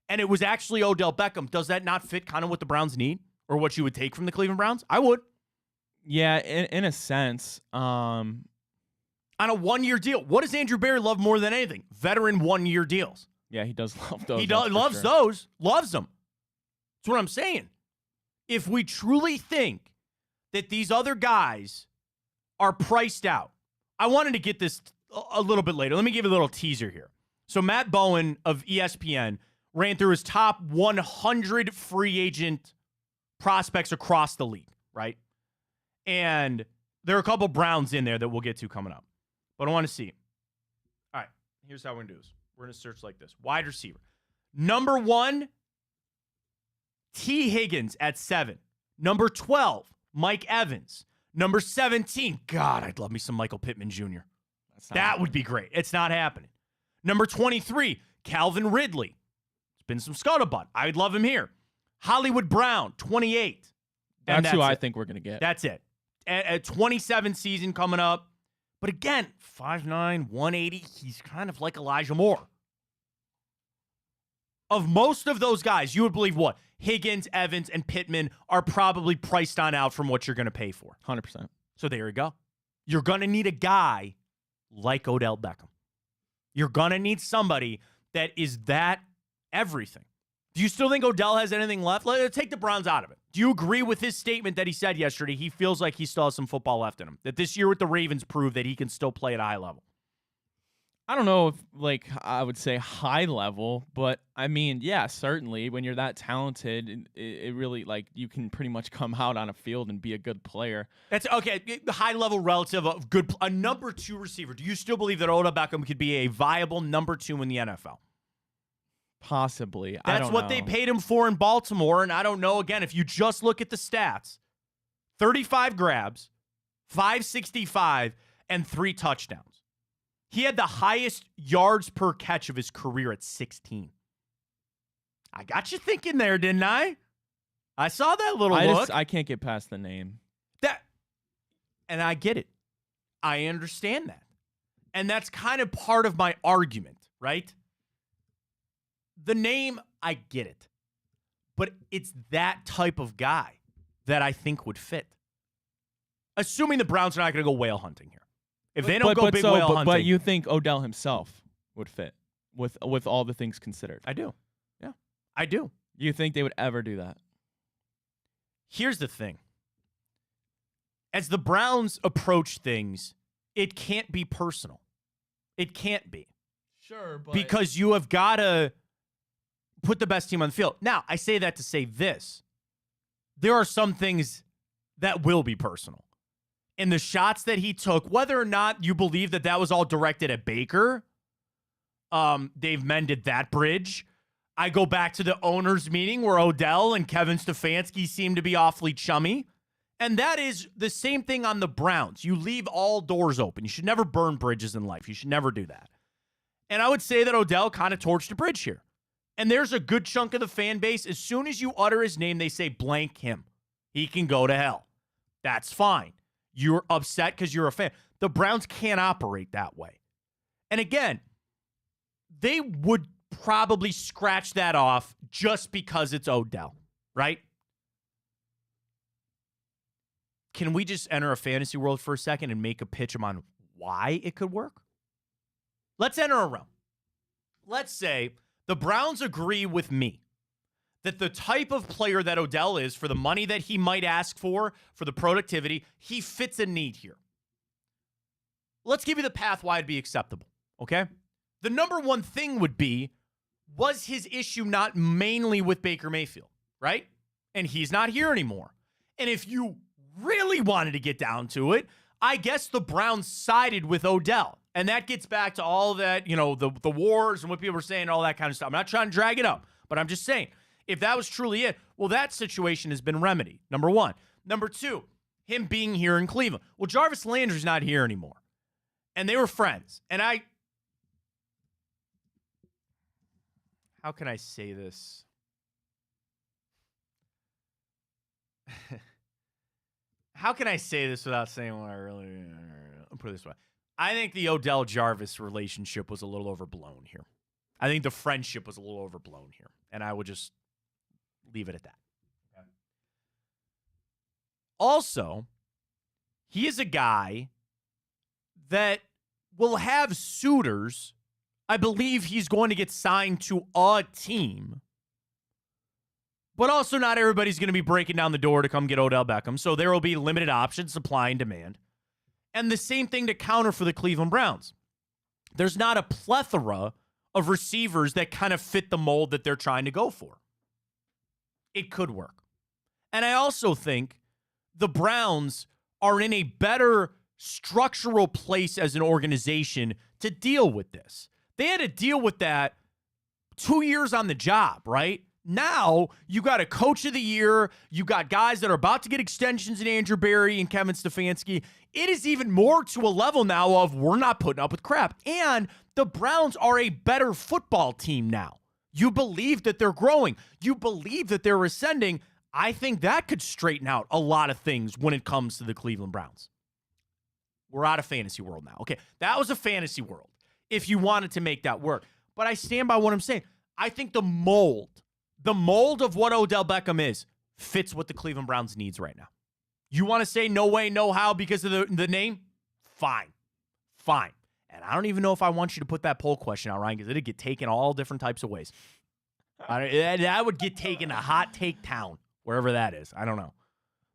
and it was actually Odell Beckham, does that not fit kind of what the Browns need or what you would take from the Cleveland Browns? I would. Yeah, in a sense. On a 1-year deal. What does Andrew Berry love more than anything? Veteran 1-year deals. Yeah, he does love those. He loves those. Loves them. That's what I'm saying. If we truly think that these other guys are priced out, I wanted to get this a little bit later. Let me give you a little teaser here. So Matt Bowen of ESPN ran through his top 100 free agent prospects across the league, right? And there are a couple Browns in there that we'll get to coming up. But I want to see. All right, here's how we're going to do this. We're going to search like this. Wide receiver. Number 1, T. Higgins at 7. Number 12, Mike Evans. Number 17, God, I'd love me some Michael Pittman Jr. That would be great. It's not happening. Number 23, Calvin Ridley. There's been some scuttlebutt. I'd love him here. Hollywood Brown, 28. That's who I think we're going to get. That's it. A 27 season coming up. But again, 5'9", 180. He's kind of like Elijah Moore. Of most of those guys, you would believe what? Higgins, Evans, and Pittman are probably priced on out from what you're going to pay for. 100%. So there you go. You're going to need a guy like Odell Beckham. You're going to need somebody that is that everything. Do you still think Odell has anything left? Let's take the Browns out of it. Do you agree with his statement that he said yesterday? He feels like he still has some football left in him. That this year with the Ravens proved that he can still play at a high level. I don't know if, I would say high level, but I mean, yeah, certainly when you're that talented, it really, you can pretty much come out on a field and be a good player. That's okay. High level relative of a number 2 receiver. Do you still believe that Odell Beckham could be a viable number 2 in the NFL? Possibly. That's what they paid him for in Baltimore, and I don't know. Again, if you just look at the stats, 35 grabs, 565, and 3 touchdowns. He had the highest yards per catch of his career at 16. I got you thinking there, didn't I? I saw that little look. I can't get past the name. And I get it. I understand that. And that's kind of part of my argument, right? The name, I get it. But it's that type of guy that I think would fit. Assuming the Browns are not going to go whale hunting here. If they don't go big whale hunting. But you think Odell himself would fit with all the things considered? I do. Yeah, I do. You think they would ever do that? Here's the thing. As the Browns approach things, it can't be personal. It can't be. Sure, but... Because you have got to put the best team on the field. Now, I say that to say this. There are some things that will be personal. And the shots that he took, whether or not you believe that that was all directed at Baker, they've mended that bridge. I go back to the owners' meeting where Odell and Kevin Stefanski seem to be awfully chummy. And that is the same thing on the Browns. You leave all doors open. You should never burn bridges in life. You should never do that. And I would say that Odell kind of torched a bridge here. And there's a good chunk of the fan base, as soon as you utter his name, they say blank him. He can go to hell. That's fine. You're upset because you're a fan. The Browns can't operate that way. And again, they would probably scratch that off just because it's Odell, right? Can we just enter a fantasy world for a second and make a pitch on why it could work? Let's enter a realm. Let's say the Browns agree with me that the type of player that Odell is, for the money that he might ask for the productivity, he fits a need here. Let's give you the path why it'd be acceptable, okay? The number one thing would be, was his issue not mainly with Baker Mayfield, right? And he's not here anymore. And if you really wanted to get down to it, I guess the Browns sided with Odell. And that gets back to all that, the wars and what people were saying, all that kind of stuff. I'm not trying to drag it up, but I'm just saying, if that was truly it, well, that situation has been remedied, number one. Number two, him being here in Cleveland. Well, Jarvis Landry's not here anymore. And they were friends. And how can I say this? How can I say this without saying what I really... I'll put it this way. I think the Odell-Jarvis relationship was a little overblown here. I think the friendship was a little overblown here. And I would just leave it at that. Okay. Also, he is a guy that will have suitors. I believe he's going to get signed to a team. But also not everybody's going to be breaking down the door to come get Odell Beckham. So there will be limited options, supply and demand. And the same thing to counter for the Cleveland Browns. There's not a plethora of receivers that kind of fit the mold that they're trying to go for. It could work. And I also think the Browns are in a better structural place as an organization to deal with this. They had to deal with that 2 years on the job, right? Now, you got a coach of the year. You got guys that are about to get extensions in Andrew Berry and Kevin Stefanski. It is even more to a level now of we're not putting up with crap. And the Browns are a better football team now. You believe that they're growing. You believe that they're ascending. I think that could straighten out a lot of things when it comes to the Cleveland Browns. We're out of fantasy world now. Okay, that was a fantasy world if you wanted to make that work. But I stand by what I'm saying. I think the mold of what Odell Beckham is fits what the Cleveland Browns needs right now. You want to say no way, no how because of the name? Fine. And I don't even know if I want you to put that poll question out, Ryan, because it'd get taken all different types of ways. That would get taken to hot take town, wherever that is. I don't know.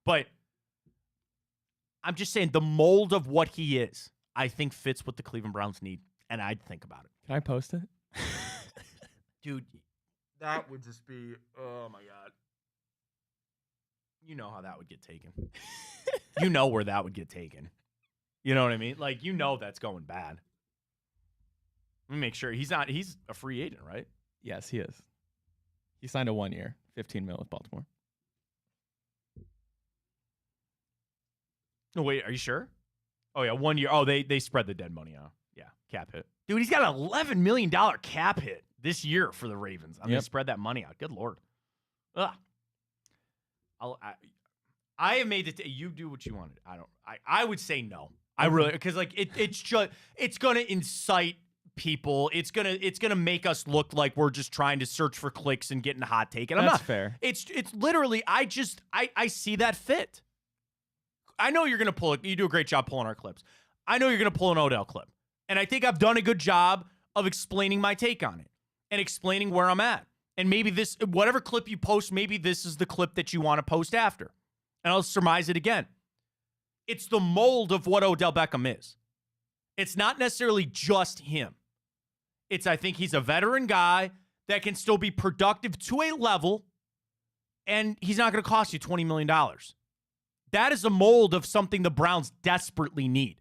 But I'm just saying the mold of what he is, I think fits what the Cleveland Browns need, and I'd think about it. Can I post it? Dude, that would just be, oh my God. You know how that would get taken. You know where that would get taken. You know what I mean? Like, you know that's going bad. Let me make sure. He's a free agent, right? Yes, he is. He signed a 1 year, $15 million with Baltimore. No, wait, are you sure? Oh, yeah, 1 year. Oh, they spread the dead money out. Yeah, cap hit. Dude, he's got an $11 million cap hit this year for the Ravens. I'm going to spread that money out. Good Lord. Ugh. I have made it. You do what you wanted. I would say no. I really, because like it's going to incite people. It's gonna make us look like we're just trying to search for clicks and getting a hot take. And I'm not fair. It's literally I see that fit. I know you're gonna pull it. You do a great job pulling our clips. I know you're gonna pull an Odell clip, and I think I've done a good job of explaining my take on it and explaining where I'm at. And maybe this, whatever clip you post, maybe this is the clip that you want to post after. And I'll surmise it again. It's the mold of what Odell Beckham is. It's not necessarily just him. I think he's a veteran guy that can still be productive to a level, and he's not going to cost you $20 million. That is a mold of something the Browns desperately need.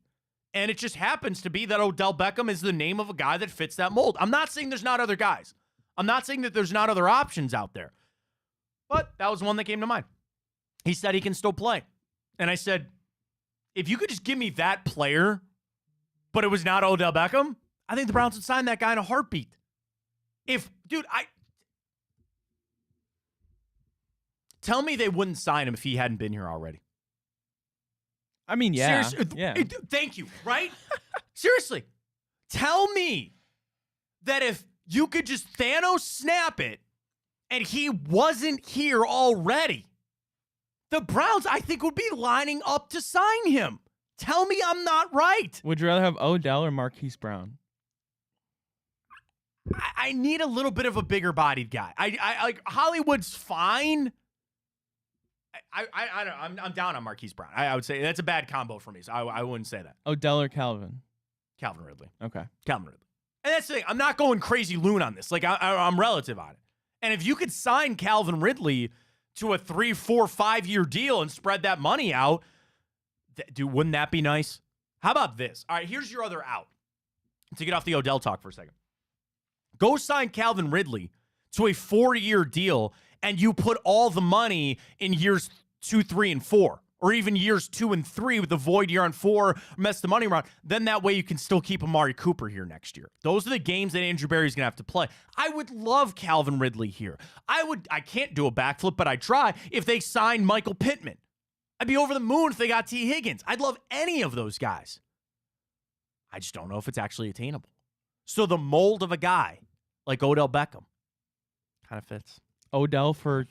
And it just happens to be that Odell Beckham is the name of a guy that fits that mold. I'm not saying there's not other guys. I'm not saying that there's not other options out there. But that was one that came to mind. He said he can still play. And I said, if you could just give me that player, but it was not Odell Beckham, I think the Browns would sign that guy in a heartbeat. Tell me they wouldn't sign him if he hadn't been here already. I mean, yeah. Seriously, yeah. Thank you, right? Seriously. Tell me that if you could just Thanos snap it and he wasn't here already, the Browns, I think, would be lining up to sign him. Tell me I'm not right. Would you rather have Odell or Marquise Brown? I need a little bit of a bigger bodied guy. I like Hollywood's fine. I'm down on Marquise Brown. I would say that's a bad combo for me, so I wouldn't say that. Odell or Calvin? Calvin Ridley. Okay. Calvin Ridley. And that's the thing. I'm not going crazy loon on this. Like, I'm relative on it. And if you could sign Calvin Ridley to a 3, 4, 5 year deal and spread that money out, dude, wouldn't that be nice? How about this? All right, here's your other out. To get off the Odell talk for a second. Go sign Calvin Ridley to a 4-year deal, and you put all the money in years 2, 3, and 4. Or even years 2 and 3 with the void year on 4, mess the money around. Then that way you can still keep Amari Cooper here next year. Those are the games that Andrew Berry's going to have to play. I would love Calvin Ridley here. I can't do a backflip, but I'd try if they signed Michael Pittman. I'd be over the moon if they got T. Higgins. I'd love any of those guys. I just don't know if it's actually attainable. So the mold of a guy like Odell Beckham kind of fits. Odell for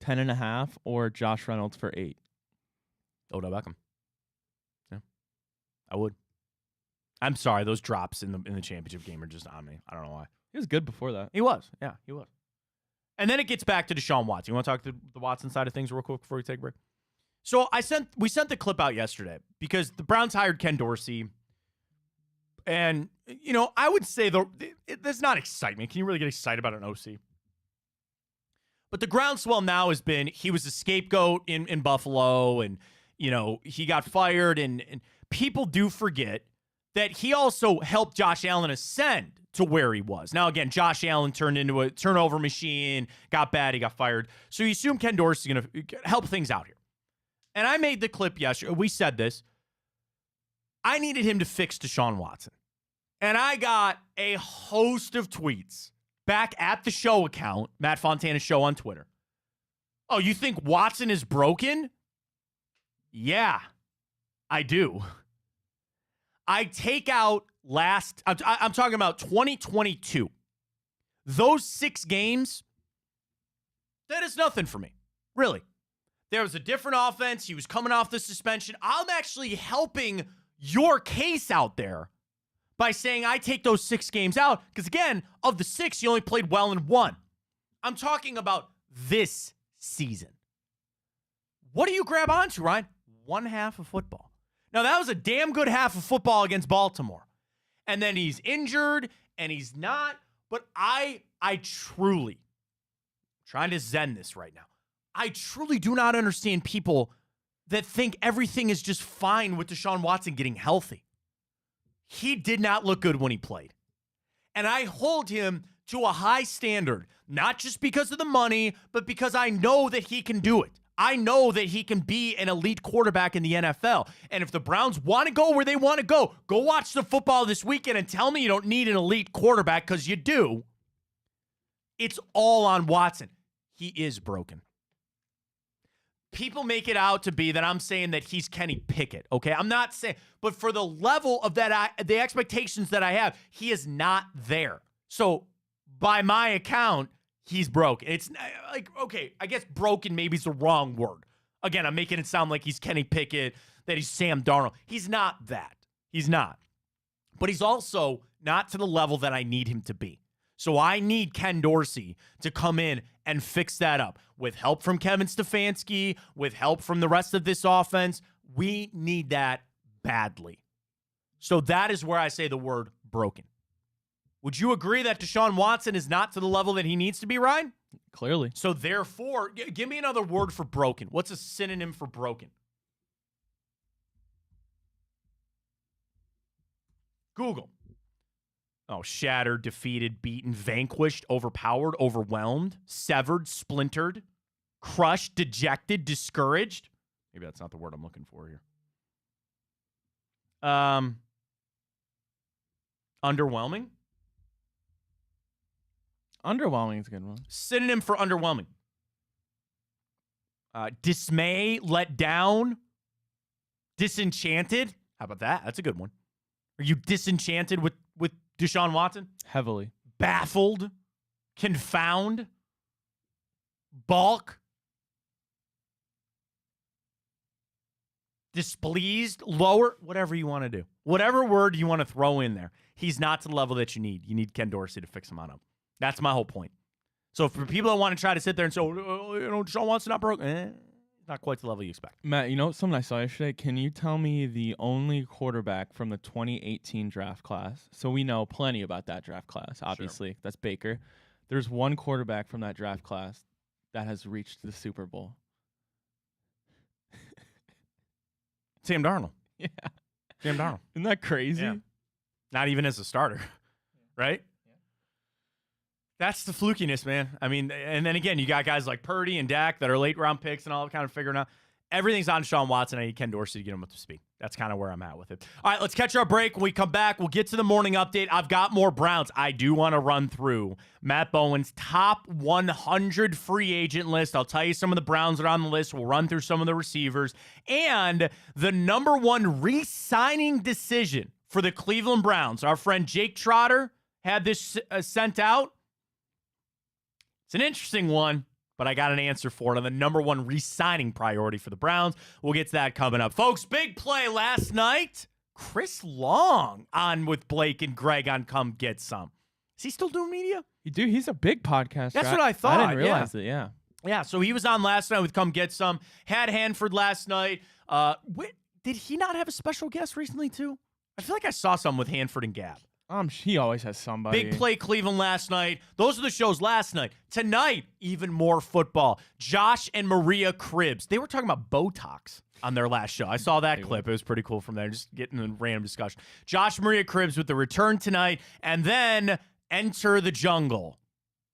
10.5 or Josh Reynolds for 8? Odell Beckham. Yeah, I would. I'm sorry, those drops in the championship game are just on me. I don't know why. He was good before that. He was. Yeah, he was. And then it gets back to Deshaun Watson. You want to talk to the Watson side of things real quick before we take a break? So we sent the clip out yesterday because the Browns hired Ken Dorsey. And, you know, I would say there's not excitement. Can you really get excited about an OC? But the groundswell now has been he was a scapegoat in Buffalo, and he got fired, and people do forget that he also helped Josh Allen ascend to where he was. Now, again, Josh Allen turned into a turnover machine, got bad, he got fired. So you assume Ken Dorsey's going to help things out here. And I made the clip yesterday. We said this. I needed him to fix Deshaun Watson. And I got a host of tweets back at the show account, Matt Fontana Show on Twitter. Oh, you think Watson is broken? Yeah, I do. I take out I'm talking about 2022. Those 6 games, that is nothing for me. Really. There was a different offense. He was coming off the suspension. I'm actually helping your case out there by saying I take those 6 games out because, again, of the 6, he only played well in 1. I'm talking about this season. What do you grab onto, Ryan? 1 half of football. Now, that was a damn good half of football against Baltimore. And then he's injured, and he's not. But I truly, trying to zen this right now, I truly do not understand people that think everything is just fine with Deshaun Watson getting healthy. He did not look good when he played. And I hold him to a high standard, not just because of the money, but because I know that he can do it. I know that he can be an elite quarterback in the NFL. And if the Browns want to go where they want to go watch the football this weekend and tell me you don't need an elite quarterback because you do. It's all on Watson. He is broken. People make it out to be that I'm saying that he's Kenny Pickett, okay? I'm not saying, but for the level of the expectations that I have, he is not there. So by my account, he's broken. It's like, okay, I guess broken maybe is the wrong word. Again, I'm making it sound like he's Kenny Pickett, that he's Sam Darnold. He's not that. He's not. But he's also not to the level that I need him to be. So I need Ken Dorsey to come in and fix that up with help from Kevin Stefanski, with help from the rest of this offense. We need that badly. So that is where I say the word broken. Would you agree that Deshaun Watson is not to the level that he needs to be, Ryan? Clearly. So therefore, give me another word for broken. What's a synonym for broken? Google. Oh, shattered, defeated, beaten, vanquished, overpowered, overwhelmed, severed, splintered, crushed, dejected, discouraged. Maybe that's not the word I'm looking for here. Underwhelming. Underwhelming is a good one. Synonym for underwhelming. Dismay, let down, disenchanted. How about that? That's a good one. Are you disenchanted with Deshaun Watson? Heavily. Baffled, confound, balk, displeased, lower, whatever you want to do. Whatever word you want to throw in there. He's not to the level that you need. You need Ken Dorsey to fix him on up. That's my whole point. So for people that want to try to sit there and say, Deshaun Watson not broken, not quite the level you expect. Matt, you know something I saw yesterday? Can you tell me the only quarterback from the 2018 draft class? So we know plenty about that draft class, obviously. Sure. That's Baker. There's one quarterback from that draft class that has reached the Super Bowl. Sam Darnold. Yeah. Sam Darnold. Isn't that crazy? Yeah. Not even as a starter, right? That's the flukiness, man. I mean, and then again, you got guys like Purdy and Dak that are late round picks and all kind of figuring out. Everything's on Deshaun Watson. I need Ken Dorsey to get him up to speed. That's kind of where I'm at with it. All right, let's catch our break. When we come back, we'll get to the morning update. I've got more Browns. I do want to run through Matt Bowen's top 100 free agent list. I'll tell you some of the Browns that are on the list. We'll run through some of the receivers. And the number one re-signing decision for the Cleveland Browns. Our friend Jake Trotter had this sent out. It's an interesting one, but I got an answer for it on the number one re-signing priority for the Browns. We'll get to that coming up. Folks, big play last night. Chris Long on with Blake and Greg on Come Get Some. Is he still doing media? He's a big podcaster. That's what I thought. I didn't realize it, yeah. Yeah, so he was on last night with Come Get Some. Had Hanford last night. Did he not have a special guest recently, too? I feel like I saw some with Hanford and Gab. He always has somebody. Big play Cleveland last night. Those are the shows last night. Tonight, even more football. Josh and Maria Cribbs. They were talking about Botox. on their last show. I saw that clip. It was pretty cool from there. Just getting a random discussion. Josh Maria Cribbs with the return tonight, and then Enter the Jungle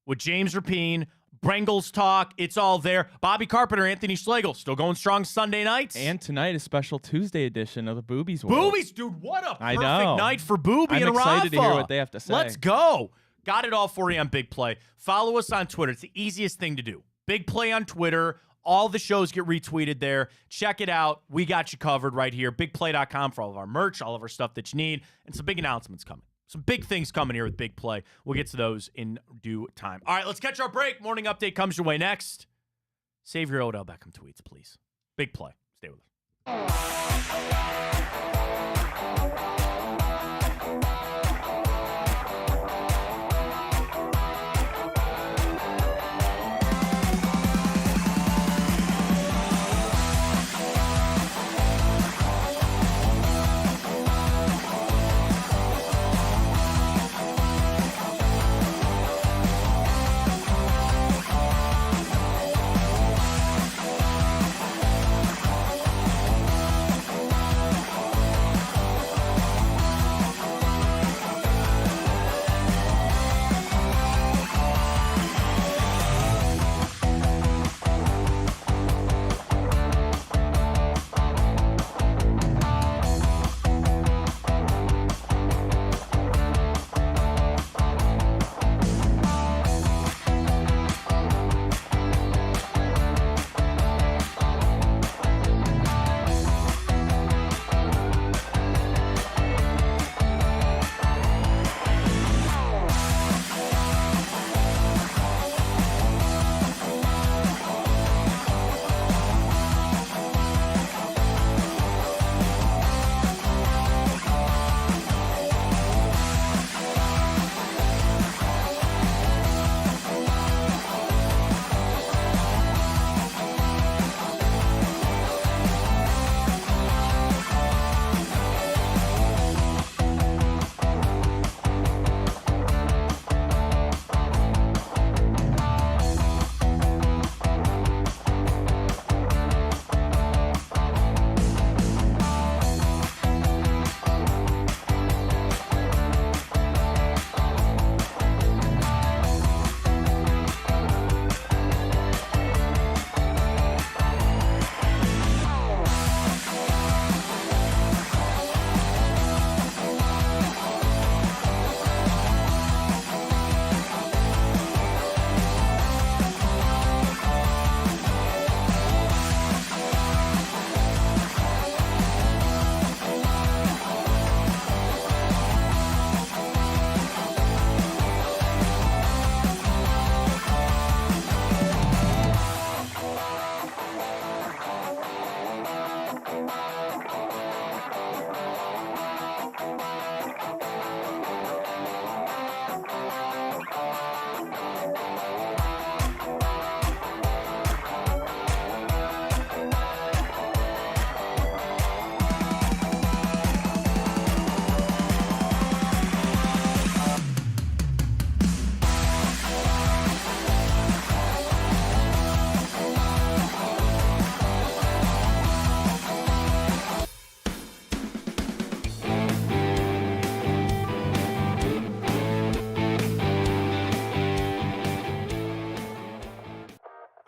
with James Rapine, Brengels Talk. It's all there. Bobby Carpenter, Anthony Schlegel, still going strong Sunday nights. And tonight, a special Tuesday edition of the Boobies World. Boobies, dude, what a perfect night for Booby I'm and Rafa. excited to hear what they have to say. Let's go. Got it all for you on Big Play. Follow us on Twitter. It's the easiest thing to do. Big Play on Twitter. All the shows get retweeted there. Check it out. We got you covered right here. BigPlay.com for all of our merch, all of our stuff that you need, and some big announcements coming. Some big things coming here with Big Play. We'll get to those in due time. All right, let's catch our break. Morning update comes your way next. Save your Odell Beckham tweets, please. Big Play. Stay with us.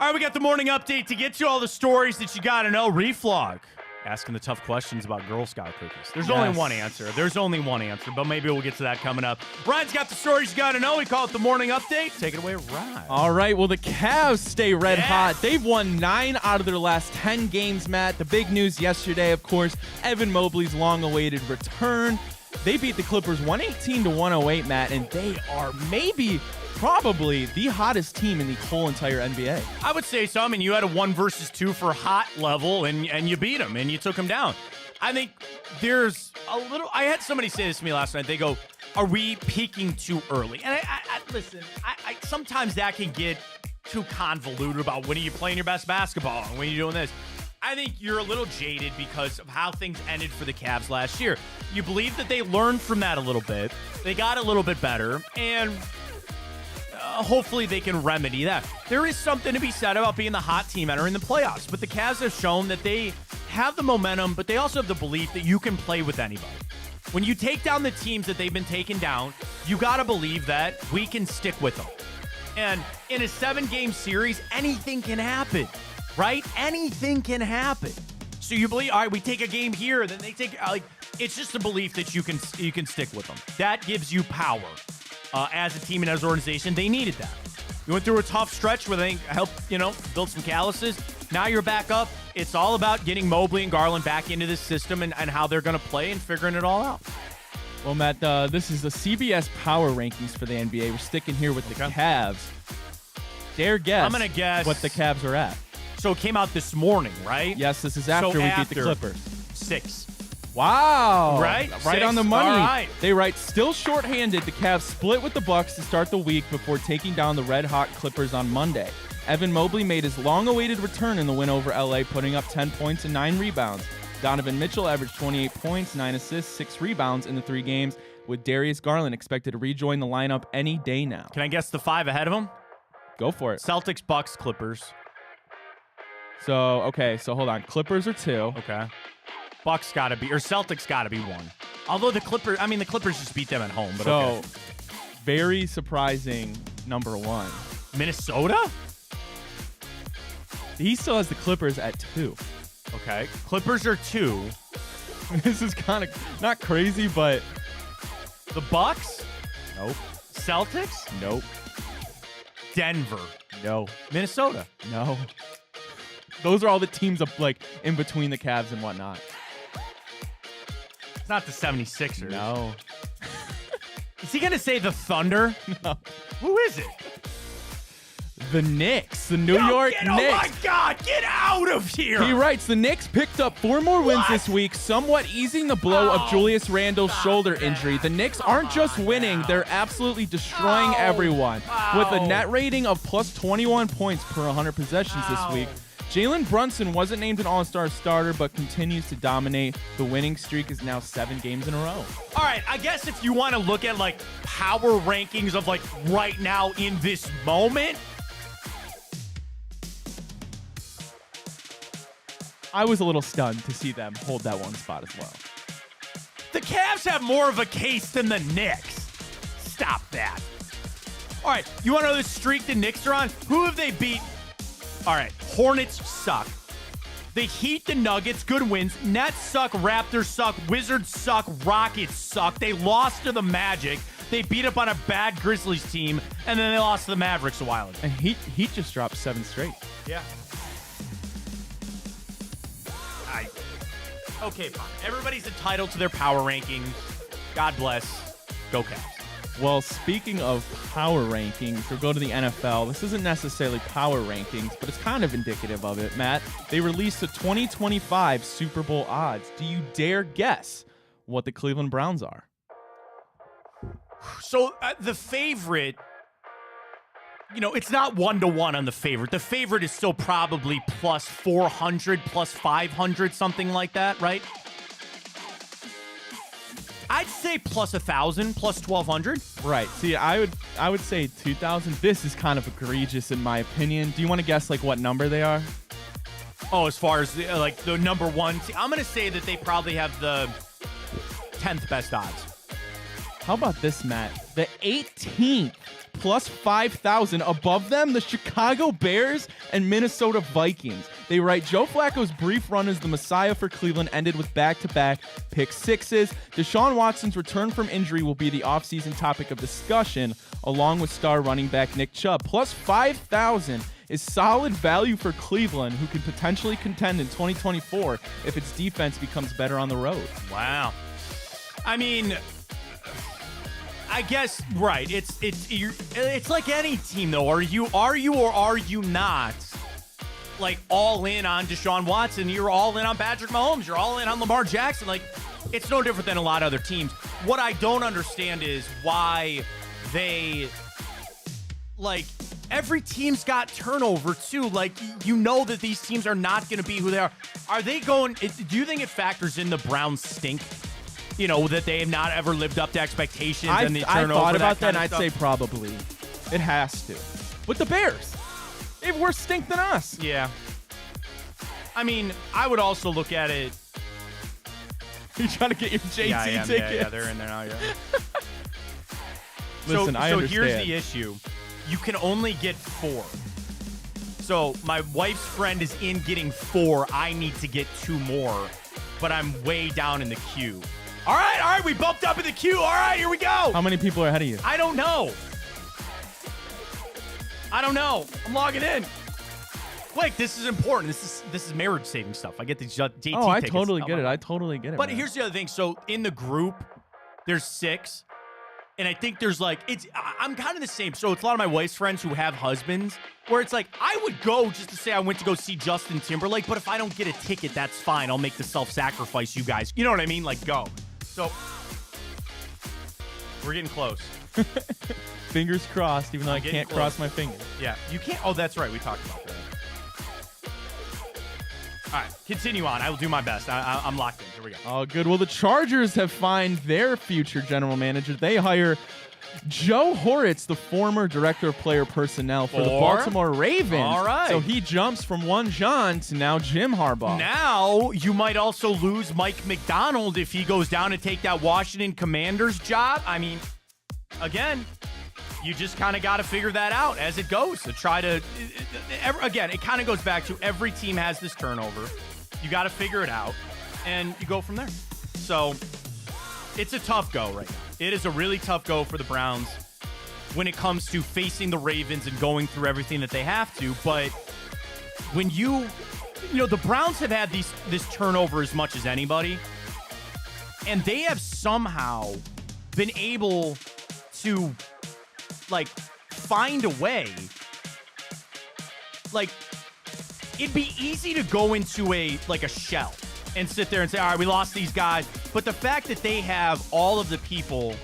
All right, we got the morning update to get to all the stories that you got to know. Reflog, asking the tough questions about Girl Scout cookies. There's only one answer. There's only one answer, but maybe we'll get to that coming up. Ryan's got the stories you got to know. We call it the morning update. Take it away, Ryan. All right, well, the Cavs stay red hot. They've won 9 out of their last 10 games, Matt. The big news yesterday, of course, Evan Mobley's long-awaited return. They beat the Clippers 118-108, Matt, and they are probably the hottest team in the whole entire NBA. I would say so. I mean, you had a 1 versus 2 for hot level, and you beat them, and you took them down. I think there's a little... I had somebody say this to me last night. They go, are we peaking too early? And I listen, I sometimes that can get too convoluted about when are you playing your best basketball and when are you doing this. I think you're a little jaded because of how things ended for the Cavs last year. You believe that they learned from that a little bit. They got a little bit better, and hopefully they can remedy that. There is something to be said about being the hot team entering the playoffs, but the Cavs have shown that they have the momentum, but they also have the belief that you can play with anybody. When you take down the teams that they've been taking down, you got to believe that we can stick with them. And in a 7-game series, anything can happen, right? Anything can happen. So you believe, all right, we take a game here, then they take, it's just a belief that you can stick with them. That gives you power as a team and as an organization. They needed that. You went through a tough stretch where they helped, build some calluses. Now you're back up. It's all about getting Mobley and Garland back into this system and how they're going to play and figuring it all out. Well, Matt, this is the CBS Power Rankings for the NBA. We're sticking here with the Cavs. Dare guess I'm gonna guess what the Cavs are at. So it came out this morning, right? Yes, this is after we beat the Clippers. 6. Wow. Right? Right 6. on the money. All right. They write, still shorthanded, the Cavs split with the Bucks to start the week before taking down the red-hot Clippers on Monday. Evan Mobley made his long-awaited return in the win over LA, putting up 10 points and 9 rebounds. Donovan Mitchell averaged 28 points, 9 assists, 6 rebounds in the 3 games, with Darius Garland expected to rejoin the lineup any day now. Can I guess the 5 ahead of him? Go for it. Celtics, Bucks, Clippers. So hold on. Clippers are 2. Okay. Bucks got to be, or Celtics got to be 1. Although the Clippers just beat them at home. But okay. Very surprising number 1. Minnesota? He still has the Clippers at 2. Okay. Clippers are 2. This is kind of not crazy, but the Bucks? Nope. Celtics? Nope. Denver? No. Minnesota? No. Those are all the teams up in between the Cavs and whatnot. It's not the 76ers. No. Is he going to say the Thunder? No. Who is it? The Knicks. The New York Knicks. Oh, my God. Get out of here. He writes, the Knicks picked up 4 more wins this week, somewhat easing the blow of Julius Randle's shoulder injury. The Knicks aren't just winning, they're absolutely destroying everyone. With a net rating of plus 21 points per 100 possessions this week. Jalen Brunson wasn't named an all-star starter, but continues to dominate. The winning streak is now 7 games in a row. All right, I guess if you want to look at power rankings of right now in this moment, I was a little stunned to see them hold that 1 spot as well. the Cavs have more of a case than the Knicks. Stop that. All right, you want to know the streak the Knicks are on? Who have they beat? All right, Hornets suck. The Heat, the Nuggets, good wins. Nets suck, Raptors suck, Wizards suck, Rockets suck. They lost to the Magic. They beat up on a bad Grizzlies team, and then they lost to the Mavericks a while ago. And Heat just dropped 7 straight. Yeah. Okay, fine. Everybody's entitled to their power rankings. God bless. Go Cavs. Well, speaking of power rankings, we'll go to the NFL. This isn't necessarily power rankings, but it's kind of indicative of it, Matt. They released the 2025 Super Bowl odds. Do you dare guess what the Cleveland Browns are? So the favorite, it's not 1-to-1 on the favorite. The favorite is still probably plus 400, plus 500, something like that, right? I'd say plus 1,000, plus 1,200. Right. See, I would say 2,000. This is kind of egregious in my opinion. Do you want to guess what number they are? Oh, as far as the number one, I'm going to say that they probably have the 10th best odds. How about this, Matt? The 18th plus 5,000. Above them, the Chicago Bears and Minnesota Vikings. They write, Joe Flacco's brief run as the Messiah for Cleveland ended with back-to-back pick sixes. Deshaun Watson's return from injury will be the offseason topic of discussion, along with star running back Nick Chubb. Plus 5,000 is solid value for Cleveland, who can potentially contend in 2024 if its defense becomes better on the road. Wow. I mean, I guess right. It's like any team though. Are you or are you not all in on Deshaun Watson? You're all in on Patrick Mahomes. You're all in on Lamar Jackson. It's no different than a lot of other teams. What I don't understand is why they every team's got turnover too. That these teams are not going to be who they are. Are they going? Do you think it factors in the Browns stink? That they have not ever lived up to expectations and the turnover. I thought about that, and I'd stuff? say probably. It has to. With the Bears. They have worse stink than us. Yeah. I mean, I would also look at it. You trying to get your JT tickets? Yeah, they're in there now. Yeah. Listen, I understand. So here's the issue: you can only get 4. So my wife's friend is in getting 4. I need to get 2 more, but I'm way down in the queue. All right, we bumped up in the queue. All right, here we go. How many people are ahead of you? I don't know. I'm logging in. Quick, this is important. This is marriage saving stuff. I get these JT tickets. Oh, I totally get it. I totally get it. But man. here's the other thing. So in the group, there's 6. And I think there's I'm kind of the same. So it's a lot of my wife's friends who have husbands where it's like, I would go just to say I went to go see Justin Timberlake, but if I don't get a ticket, that's fine. I'll make the self-sacrifice, you guys. You know what I mean? Like, go. So we're getting close. Fingers crossed, even though I can't cross my fingers. Yeah, you can't. Oh, that's right. We talked about that. All right, continue on. I will do my best. I'm locked in. Here we go. Oh, good. Well, the Chargers have found their future general manager. They hire Joe Horitz, the former director of player personnel for the Baltimore Ravens. All right. So he jumps from one John to now Jim Harbaugh. Now, you might also lose Mike McDonald if he goes down to take that Washington Commanders job. I mean, again, you just kind of got to figure that out as it goes to try to, again, it kind of goes back to every team has this turnover. You got to figure it out, and you go from there. So it's a tough go right now. It is a really tough go for the Browns when it comes to facing the Ravens and going through everything that they have to. But when the Browns have had this turnover as much as anybody, and they have somehow been able to find a way. It'd be easy to go into a shell and sit there and say, all right, we lost these guys. But the fact that they have all of the people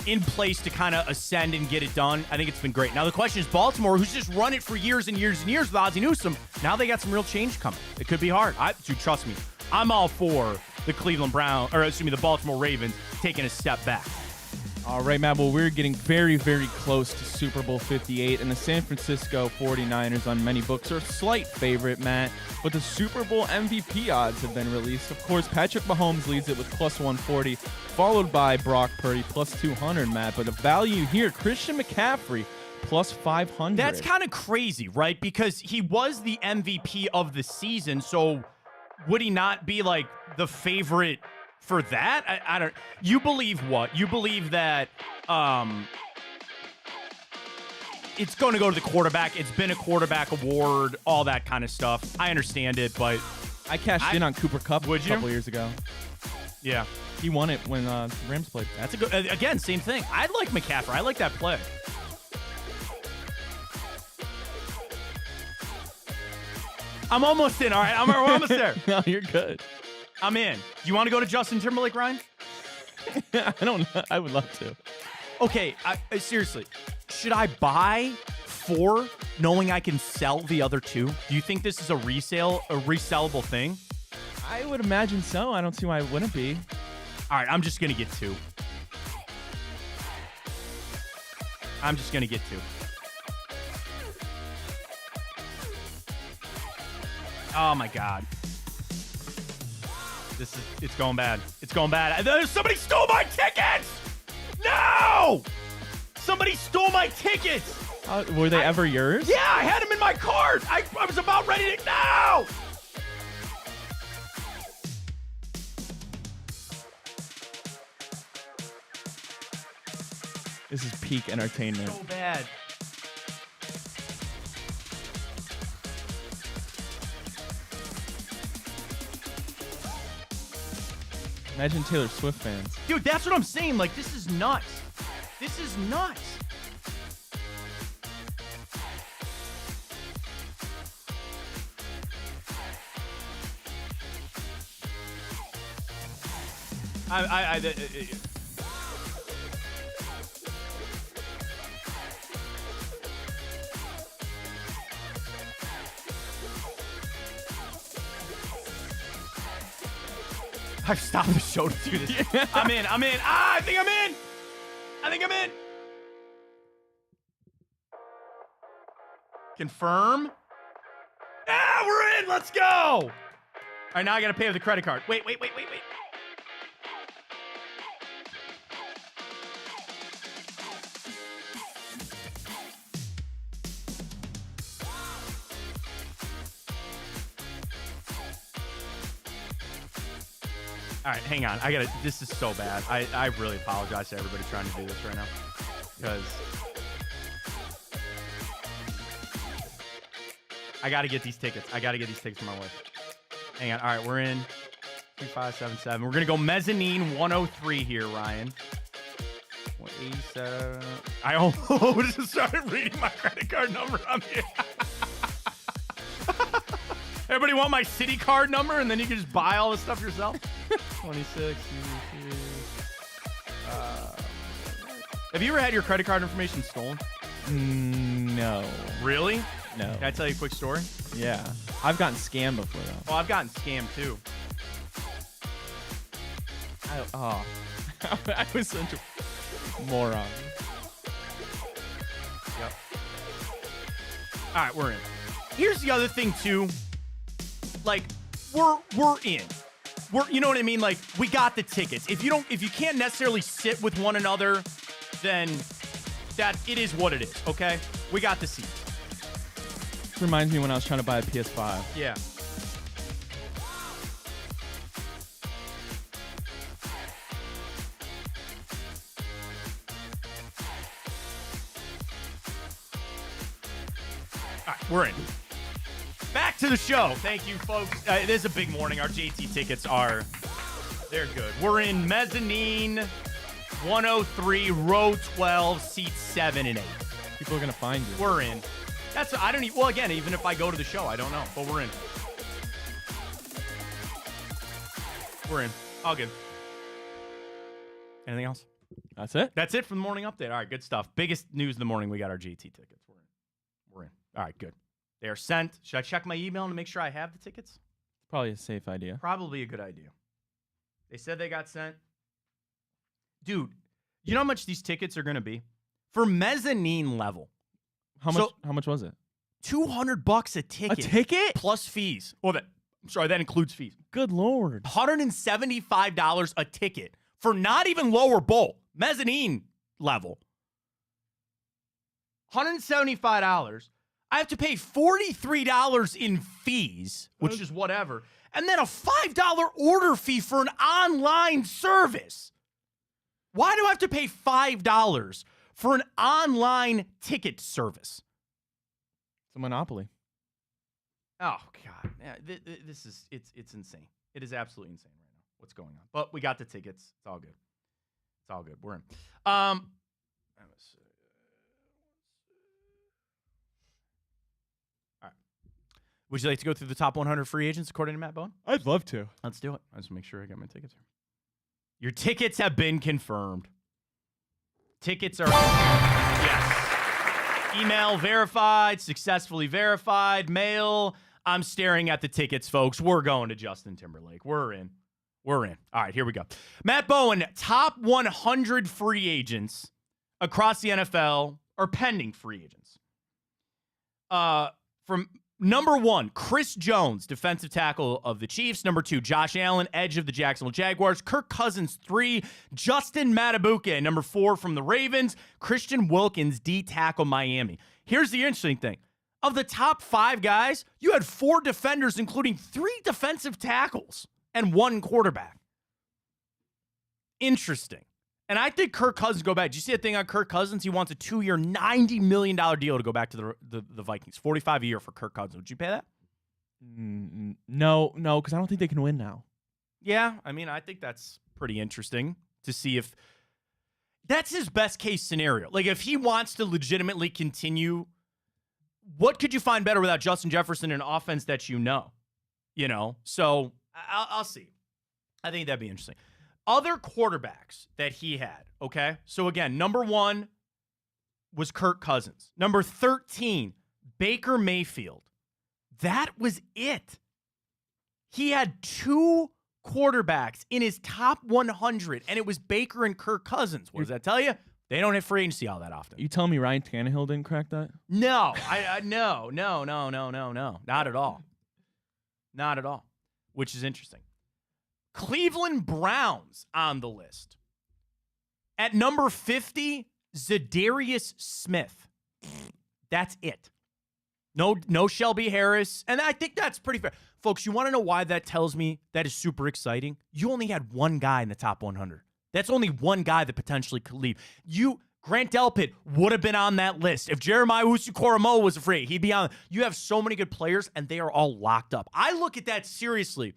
in place to kind of ascend and get it done, I think it's been great. Now, the question is Baltimore, who's just run it for years and years and years with Ozzie Newsome. Now they got some real change coming. It could be hard. Dude, trust me. I'm all for the the Baltimore Ravens taking a step back. All right, Matt. Well, we're getting very, very close to Super Bowl 58, and the San Francisco 49ers on many books are a slight favorite, Matt. But the Super Bowl MVP odds have been released. Of course, Patrick Mahomes leads it with plus 140, followed by Brock Purdy plus 200, Matt. But the value here, Christian McCaffrey plus 500. That's kind of crazy, right? Because he was the MVP of the season, so would he not be the favorite for that? I don't. You believe what? You believe that it's going to go to the quarterback. It's been a quarterback award, all that kind of stuff. I understand it, but I cashed in on Cooper Kupp a couple years ago. Yeah, he won it when the Rams played. That's a good. Again, same thing. I like McCaffrey. I like that play. I'm almost in. All right, we're almost there. No, you're good. I'm in. You want to go to Justin Timberlake, Ryan? I don't know. I would love to. Okay, seriously. Should I buy 4 knowing I can sell the other 2? Do you think this is a resellable thing? I would imagine so. I don't see why it wouldn't be. All right, I'm just going to get 2. I'm just going to get 2. Oh, my God. It's going bad. It's going bad. Somebody stole my tickets! No! Somebody stole my tickets! Were they ever yours? Yeah, I had them in my cart. I was about ready to... No! This is peak entertainment. So bad. Imagine Taylor Swift fans. Dude, that's what I'm saying. This is nuts. This is nuts. I've stopped the show to do this. Yeah. I'm in. I think I'm in. Confirm. No! Ah, we're in. Let's go. All right, now I got to pay with the credit card. Wait. All right, hang on. This is so bad. I really apologize to everybody trying to do this right now. Because I got to get these tickets. I got to get these tickets for my wife. Hang on. All right, we're in 3577. We're going to go mezzanine 103 here, Ryan. 187. I almost started reading my credit card number on here. Everybody want my city card number, and then you can just buy all this stuff yourself? 26. Have you ever had your credit card information stolen? No. Really? No. Can I tell you a quick story? Yeah. I've gotten scammed before, though. Oh, I've gotten scammed, too. I was such a moron. Yep. All right, we're in. Here's the other thing, too. Like, we're in. You know what I mean? Like, we got the tickets. If you can't necessarily sit with one another, then it is what it is, okay? We got the seats. This reminds me when I was trying to buy a PS5. Yeah. All right, we're in. Back to the show. Thank you, folks. It is a big morning. Our JT tickets they're good. We're in mezzanine 103, row 12, seats 7 and 8. People are going to find you. We're in. Even if I go to the show, I don't know, but we're in. We're in. All good. Anything else? That's it? That's it for the morning update. All right, good stuff. Biggest news in the morning, we got our JT tickets. We're in. All right, good. They are sent. Should I check my email to make sure I have the tickets? Probably a safe idea. Probably a good idea. They said they got sent. Dude, you know how much these tickets are going to be? For mezzanine level. How much was it? $200 a ticket. A ticket? Plus fees. That includes fees. Good Lord. $175 a ticket for not even lower bowl. Mezzanine level. $175. I have to pay $43 in fees, which is whatever, and then a $5 order fee for an online service. Why do I have to pay $5 for an online ticket service? It's a monopoly. Oh, God. Yeah, it's insane. It is absolutely insane right now what's going on. But we got the tickets. It's all good. It's all good. We're in. Would you like to go through the top 100 free agents according to Matt Bowen? I'd love to. Let's do it. I just make sure I got my tickets here. Your tickets have been confirmed. Tickets are yes. Email verified, successfully verified, mail. I'm staring at the tickets, folks. We're going to Justin Timberlake. We're in. All right, here we go. Matt Bowen, top 100 free agents across the NFL are pending free agents. From Number 1, Chris Jones, defensive tackle of the Chiefs. Number 2, Josh Allen, edge of the Jacksonville Jaguars. Kirk Cousins, 3. Justin Matabuke, number 4 from the Ravens. Christian Wilkins, D tackle Miami. Here's the interesting thing. Of the top 5 guys, you had 4 defenders, including 3 defensive tackles and 1 quarterback. Interesting. And I think Kirk Cousins go back. Did you see a thing on Kirk Cousins? He wants a 2-year, $90 million deal to go back to the Vikings. $45 a year for Kirk Cousins. Would you pay that? No, because I don't think they can win now. Yeah, I mean, I think that's pretty interesting to see if that's his best case scenario. Like, if he wants to legitimately continue, what could you find better without Justin Jefferson and an offense that you know? You know? So, I'll see. I think that'd be interesting. Other quarterbacks that he had, okay? So, again, number 1 was Kirk Cousins. Number 13, Baker Mayfield. That was it. He had 2 quarterbacks in his top 100, and it was Baker and Kirk Cousins. What does that tell you? They don't have free agency all that often. You telling me Ryan Tannehill didn't crack that? No. No. Not at all. Not at all, which is interesting. Cleveland Browns on the list. At number 50, Zadarius Smith. That's it. No Shelby Harris. And I think that's pretty fair. Folks, you want to know why that tells me that is super exciting? You only had one guy in the top 100. That's only one guy that potentially could leave. Grant Delpit would have been on that list. If Jeremiah Usu-Koromo was free, he'd be on. You have so many good players, and they are all locked up. I look at that seriously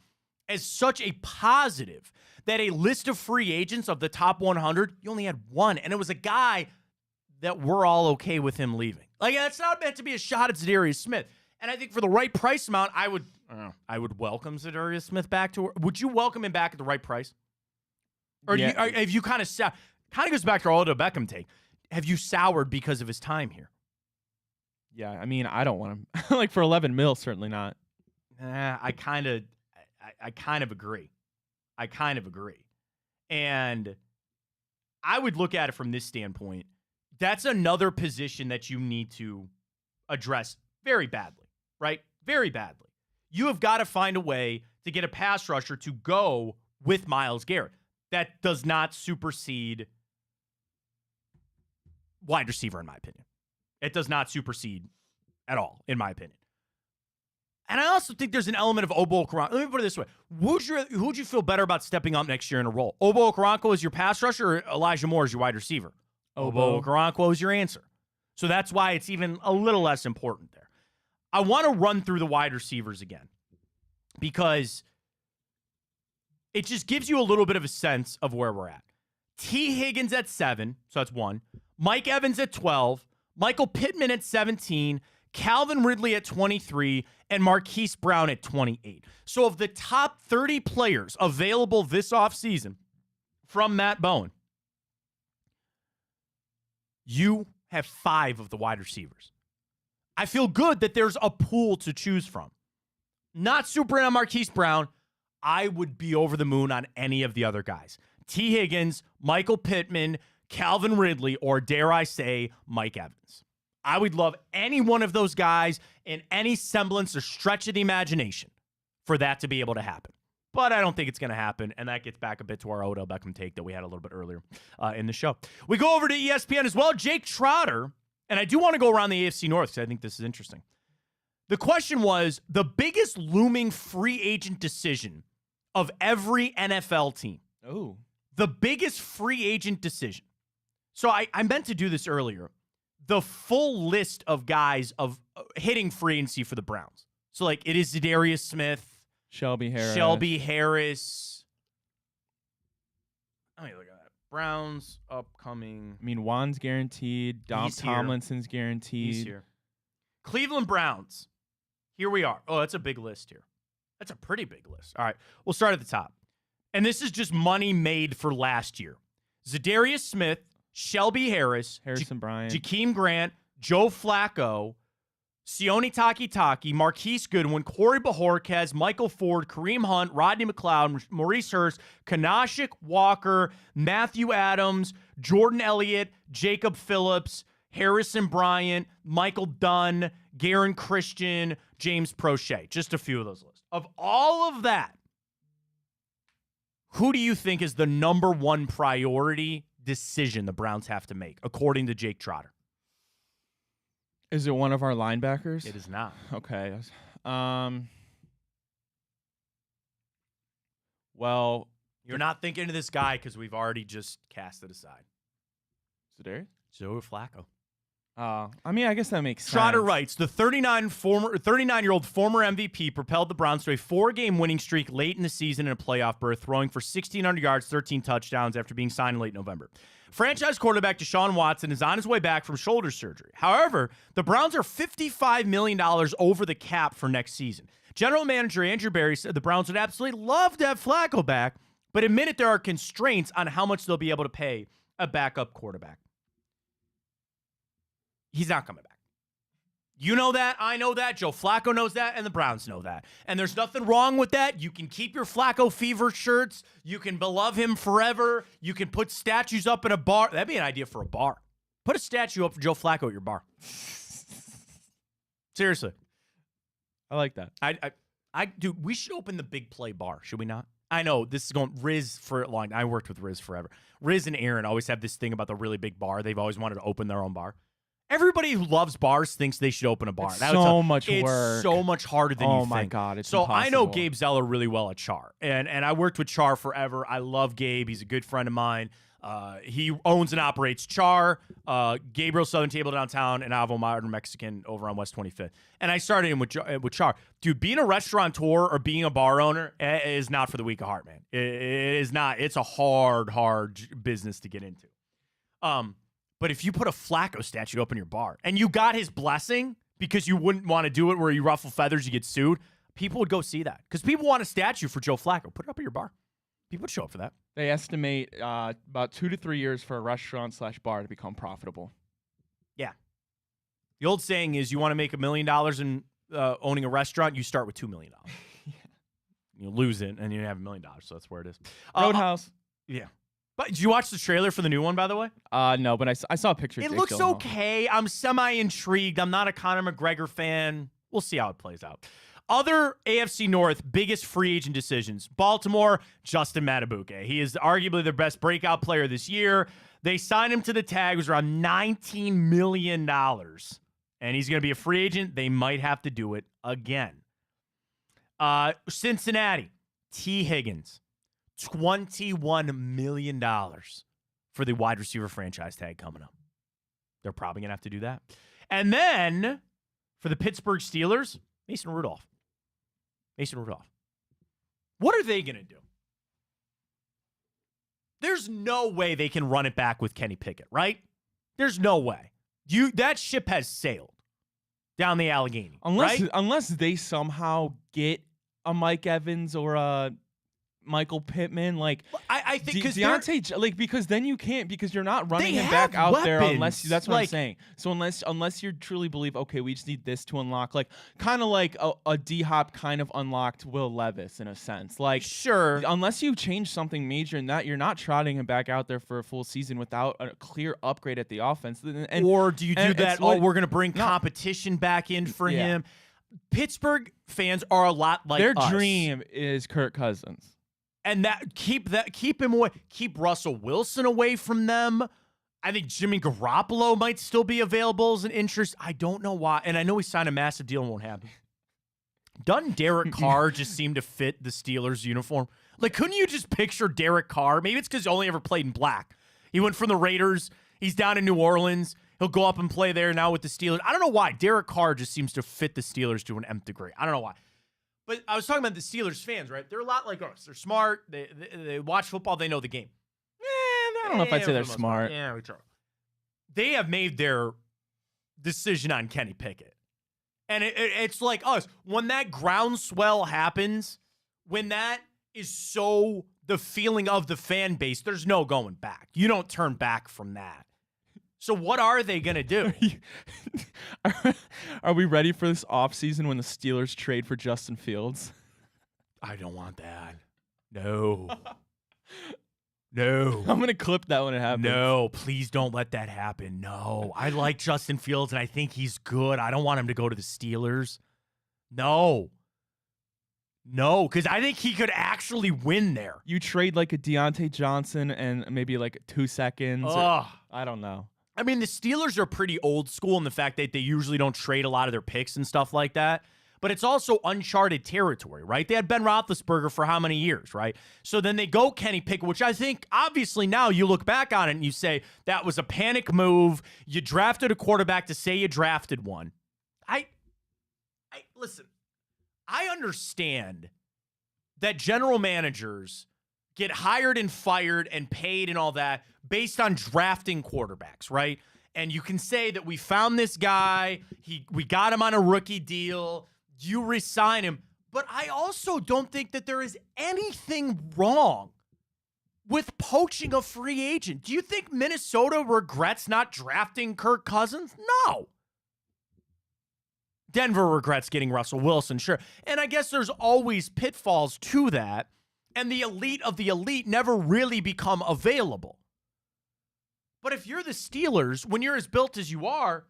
as such a positive that a list of free agents of the top 100, you only had one, and it was a guy that we're all okay with him leaving. Like, that's not meant to be a shot at Zadarius Smith. And I think for the right price amount, I would welcome Zadarius Smith back to. Would you welcome him back at the right price? Or have you kind of goes back to our Odell Beckham take? Have you soured because of his time here? Yeah, I mean, I don't want him. Like for 11 mil, certainly not. I kind of agree. I kind of agree. And I would look at it from this standpoint. That's another position that you need to address very badly, right? Very badly. You have got to find a way to get a pass rusher to go with Myles Garrett. That does not supersede wide receiver, in my opinion. It does not supersede at all, in my opinion. And I also think there's an element of Obo Okoronkwo. Let me put it this way. Who'd you feel better about stepping up next year in a role? Obo Okoronkwo is your pass rusher, or Elijah Moore is your wide receiver? Obo Okoronkwo is your answer. So that's why it's even a little less important there. I want to run through the wide receivers again because it just gives you a little bit of a sense of where we're at. T. Higgins at 7, so that's 1. Mike Evans at 12. Michael Pittman at 17. Calvin Ridley at 23. And Marquise Brown at 28. So of the top 30 players available this offseason from Matt Bowen, you have 5 of the wide receivers. I feel good that there's a pool to choose from. Not super in on Marquise Brown. I would be over the moon on any of the other guys. T. Higgins, Michael Pittman, Calvin Ridley, or dare I say, Mike Evans. I would love any one of those guys in any semblance or stretch of the imagination for that to be able to happen. But I don't think it's going to happen, and that gets back a bit to our Odell Beckham take that we had a little bit earlier in the show. We go over to ESPN as well. Jake Trotter, and I do want to go around the AFC North because I think this is interesting. The question was the biggest looming free agent decision of every NFL team. Oh. The biggest free agent decision. So I meant to do this earlier. The full list of guys of hitting free agency for the Browns. So, like, it is Zadarius Smith. Shelby Harris. Let me look at that. Browns upcoming. I mean, Juan's guaranteed. Dom Tomlinson's guaranteed. He's here. Cleveland Browns. Here we are. Oh, that's a big list here. That's a pretty big list. All right, we'll start at the top. And this is just money made for last year. Zadarius Smith, Shelby Harris, Harrison Bryant, Jakeem Grant, Joe Flacco, Sione Takitaki, Marquise Goodwin, Corey Bojorquez, Michael Ford, Kareem Hunt, Rodney McLeod, Maurice Hurst, Kanashik Walker, Matthew Adams, Jordan Elliott, Jacob Phillips, Harrison Bryant, Michael Dunn, Garen Christian, James Prochet. Just a few of those lists. Of all of that, who do you think is the number one priority decision the Browns have to make, according to Jake Trotter? Is it one of our linebackers? It is not. Okay. Well, you're not thinking of this guy because we've already just cast it aside. Zadarius? Joe Flacco. I mean, I guess that makes sense. Trotter writes, the 39-year-old former MVP propelled the Browns to a 4-game winning streak late in the season in a playoff berth, throwing for 1,600 yards, 13 touchdowns after being signed in late November. Franchise quarterback Deshaun Watson is on his way back from shoulder surgery. However, the Browns are $55 million over the cap for next season. General manager Andrew Berry said the Browns would absolutely love to have Flacco back, but admitted there are constraints on how much they'll be able to pay a backup quarterback. He's not coming back. You know that. I know that. Joe Flacco knows that. And the Browns know that. And there's nothing wrong with that. You can keep your Flacco fever shirts. You can love him forever. You can put statues up in a bar. That'd be an idea for a bar. Put a statue up for Joe Flacco at your bar. Seriously. I like that. Dude, we should open the Big Play bar, should we not? I know this is going Riz for a long. I worked with Riz forever. Riz and Aaron always have this thing about the really big bar. They've always wanted to open their own bar. Everybody who loves bars thinks they should open a bar. It's so much work. It's so much harder than you think. Oh my God, it's so impossible. I know Gabe Zeller really well at Char, and I worked with Char forever. I love Gabe. He's a good friend of mine. He owns and operates Char, Gabriel Southern Table downtown, and Avo Modern Mexican over on West 25th. And I started him with Char. Dude, being a restaurateur or being a bar owner is not for the weak of heart, man. It is not. It's a hard business to get into. But if you put a Flacco statue up in your bar and you got his blessing because you wouldn't want to do it where you ruffle feathers, you get sued, people would go see that because people want a statue for Joe Flacco. Put it up at your bar. People would show up for that. They estimate about 2 to 3 years for a restaurant/bar to become profitable. Yeah. The old saying is you want to make $1 million in owning a restaurant, you start with $2 million. Yeah. You lose it, and you have $1 million, so that's where it is. Roadhouse. Yeah. But did you watch the trailer for the new one, by the way? No, but I saw a picture. It Jake looks Gyllenhaal. okay. I'm semi-intrigued. I'm not a Conor McGregor fan. We'll see how it plays out. Other AFC North biggest free agent decisions. Baltimore, Justin Matabuke. He is arguably their best breakout player this year. They signed him to the tag. It was around $19 million. And he's going to be a free agent. They might have to do it again. Cincinnati, T. Higgins. $21 million for the wide receiver franchise tag coming up. They're probably going to have to do that. And then for the Pittsburgh Steelers, Mason Rudolph. What are they going to do? There's no way they can run it back with Kenny Pickett, right? There's no way. That ship has sailed down the Allegheny, unless they somehow get a Mike Evans or a Michael Pittman, I think Deontay, because then you can't, because you're not running They him back have out there weapons. that's what I'm saying. So unless you truly believe, okay, we just need this to unlock, kind of like a D-Hop kind of unlocked Will Levis in a sense. Sure. Unless you change something major in that, you're not trotting him back out there for a full season without a clear upgrade at the offense. Or do you do that? We're going to bring No. competition back in for Yeah. him. Pittsburgh fans are a lot like their us. dream is Kirk Cousins. And keep him away. Keep Russell Wilson away from them. I think Jimmy Garoppolo might still be available as an interest. I don't know why. And I know he signed a massive deal and won't happen. Doesn't Derek Carr just seem to fit the Steelers uniform? Couldn't you just picture Derek Carr? Maybe it's because he only ever played in black. He went from the Raiders. He's down in New Orleans. He'll go up and play there now with the Steelers. I don't know why. Derek Carr just seems to fit the Steelers to an nth degree. I don't know why. But I was talking about the Steelers fans, right? They're a lot like us. They're smart. They watch football. They know the game. I don't know if I'd say they're smart. Yeah, they have made their decision on Kenny Pickett. And it's like us. When that groundswell happens, when that is so the feeling of the fan base, there's no going back. You don't turn back from that. So what are they going to do? Are we ready for this offseason when the Steelers trade for Justin Fields? I don't want that. No. No. I'm going to clip that when it happens. No, please don't let that happen. No. I like Justin Fields, and I think he's good. I don't want him to go to the Steelers. No. No, because I think he could actually win there. You trade a Deontay Johnson and maybe 2 seconds. Ugh. I don't know. I mean, the Steelers are pretty old school in the fact that they usually don't trade a lot of their picks and stuff like that. But it's also uncharted territory, right? They had Ben Roethlisberger for how many years, right? So then they go Kenny Pickett, which I think, obviously, now you look back on it and you say, that was a panic move. You drafted a quarterback to say you drafted one. Listen, I understand that general managers get hired and fired and paid and all that based on drafting quarterbacks, right? And you can say that we found this guy, we got him on a rookie deal, you re-sign him. But I also don't think that there is anything wrong with poaching a free agent. Do you think Minnesota regrets not drafting Kirk Cousins? No. Denver regrets getting Russell Wilson, sure. And I guess there's always pitfalls to that. And the elite of the elite never really become available. But if you're the Steelers, when you're as built as you are,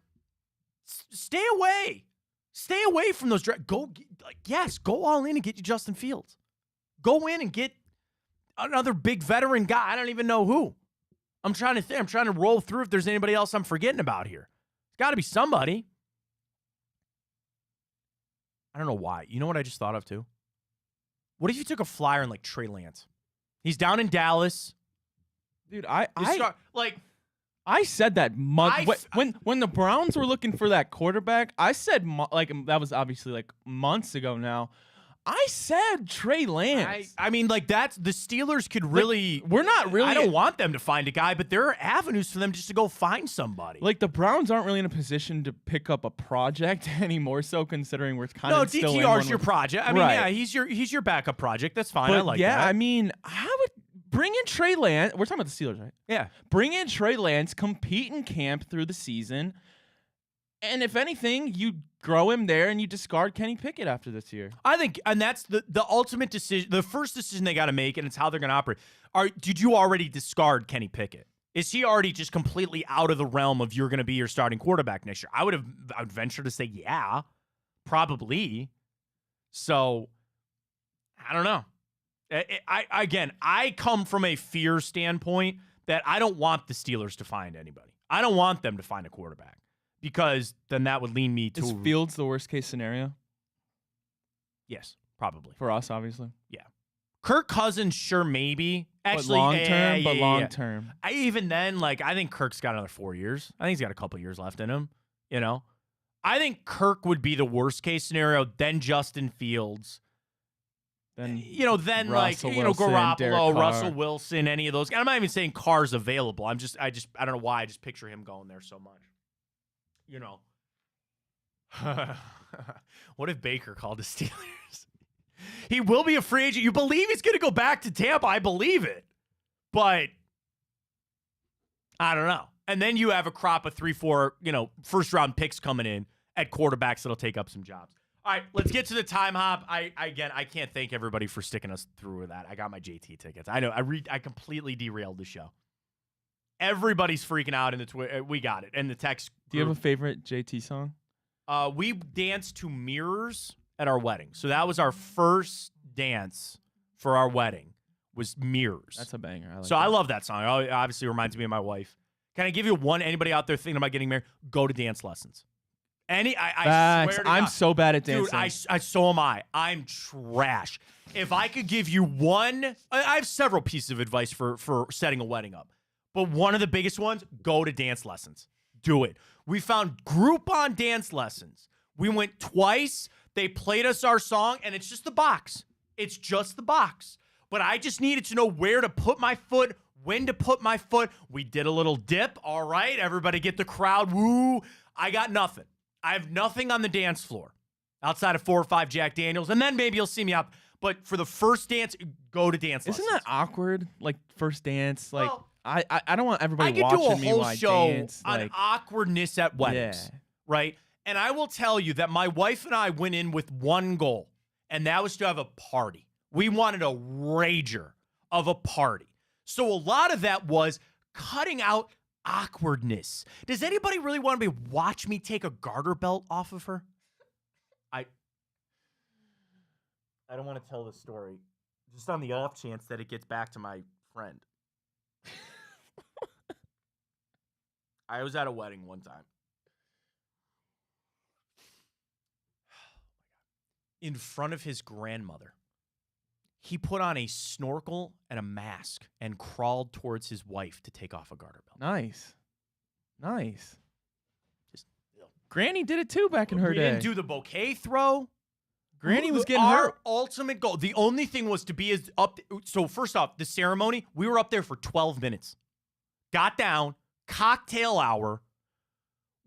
stay away. Stay away from those. Go all in and get you Justin Fields. Go in and get another big veteran guy. I don't even know who. I'm trying to think. I'm trying to roll through if there's anybody else I'm forgetting about here. It's got to be somebody. I don't know why. You know what I just thought of too? What if you took a flyer on like Trey Lance? He's down in Dallas. Dude, I said that when the Browns were looking for that quarterback. I said that was obviously like months ago now. I said Trey Lance. I mean, like that's the Steelers could really. We're not really. I don't want them to find a guy, but there are avenues for them just to go find somebody. Like the Browns aren't really in a position to pick up a project anymore. So considering we're kind of still DTR's your project. I mean, yeah, he's your backup project. That's fine. But I like that. Yeah, I mean, bring in Trey Lance. We're talking about the Steelers, right? Yeah. Bring in Trey Lance, compete in camp through the season, and if anything, you grow him there and you discard Kenny Pickett after this year. I think, and that's the ultimate decision, the first decision they got to make, and it's how they're going to operate. Did you already discard Kenny Pickett? Is he already just completely out of the realm of you're going to be your starting quarterback next year? I would venture to say, yeah, probably. So, I don't know. I come from a fear standpoint that I don't want the Steelers to find anybody. I don't want them to find a quarterback because then that would lean me to. Is Fields the worst case scenario? Yes, probably. For us, obviously. Yeah. Kirk Cousins, sure, maybe. Actually, long term. Even then, like, I think Kirk's got another 4 years. I think he's got a couple years left in him. You know, I think Kirk would be the worst case scenario. Then Justin Fields. Then Garoppolo, Russell Wilson, any of those. I'm not even saying Carr's available. I don't know why I just picture him going there so much. You know. What if Baker called the Steelers? He will be a free agent. You believe he's going to go back to Tampa? I believe it. But I don't know. And then you have a crop of 3-4, first-round picks coming in at quarterbacks that'll take up some jobs. All right, let's get to the time hop. I can't thank everybody for sticking us through with that. I got my JT tickets. I know. I completely derailed the show. Everybody's freaking out in the Twitter. We got it. And the text group. Do you have a favorite JT song? We danced to Mirrors at our wedding. So that was our first dance for our wedding was Mirrors. That's a banger. I love that song. It obviously reminds me of my wife. Can I give you anybody out there thinking about getting married? Go to dance lessons. I swear to God. I'm so bad at dancing. Dude, so am I. I'm trash. If I could give you one, I have several pieces of advice for setting a wedding up. But one of the biggest ones, go to dance lessons. Do it. We found Groupon dance lessons. We went twice. They played us our song, and it's just the box. It's just the box. But I just needed to know where to put my foot, when to put my foot. We did a little dip. All right, everybody get the crowd. Woo. I got nothing. I have nothing on the dance floor outside of 4 or 5 Jack Daniels, and then maybe you'll see me out. But for the first dance, go to dance lessons. Isn't that awkward? Like first dance, like well, I don't want everybody watching me. I watching could do a whole show dance, on awkwardness at weddings, right? And I will tell you that my wife and I went in with one goal, and that was to have a party. We wanted a rager of a party. So a lot of that was cutting out awkwardness. Does anybody really want to watch me take a garter belt off of her? I don't want to tell the story, just on the off chance that it gets back to my friend. I was at a wedding one time. In front of his grandmother, he put on a snorkel and a mask and crawled towards his wife to take off a garter belt. Nice. Granny did it too back in her day. We didn't do the bouquet throw. Granny was getting our hurt. Ultimate goal. The only thing was to be as up. So first off, the ceremony, we were up there for 12 minutes. Got down, cocktail hour.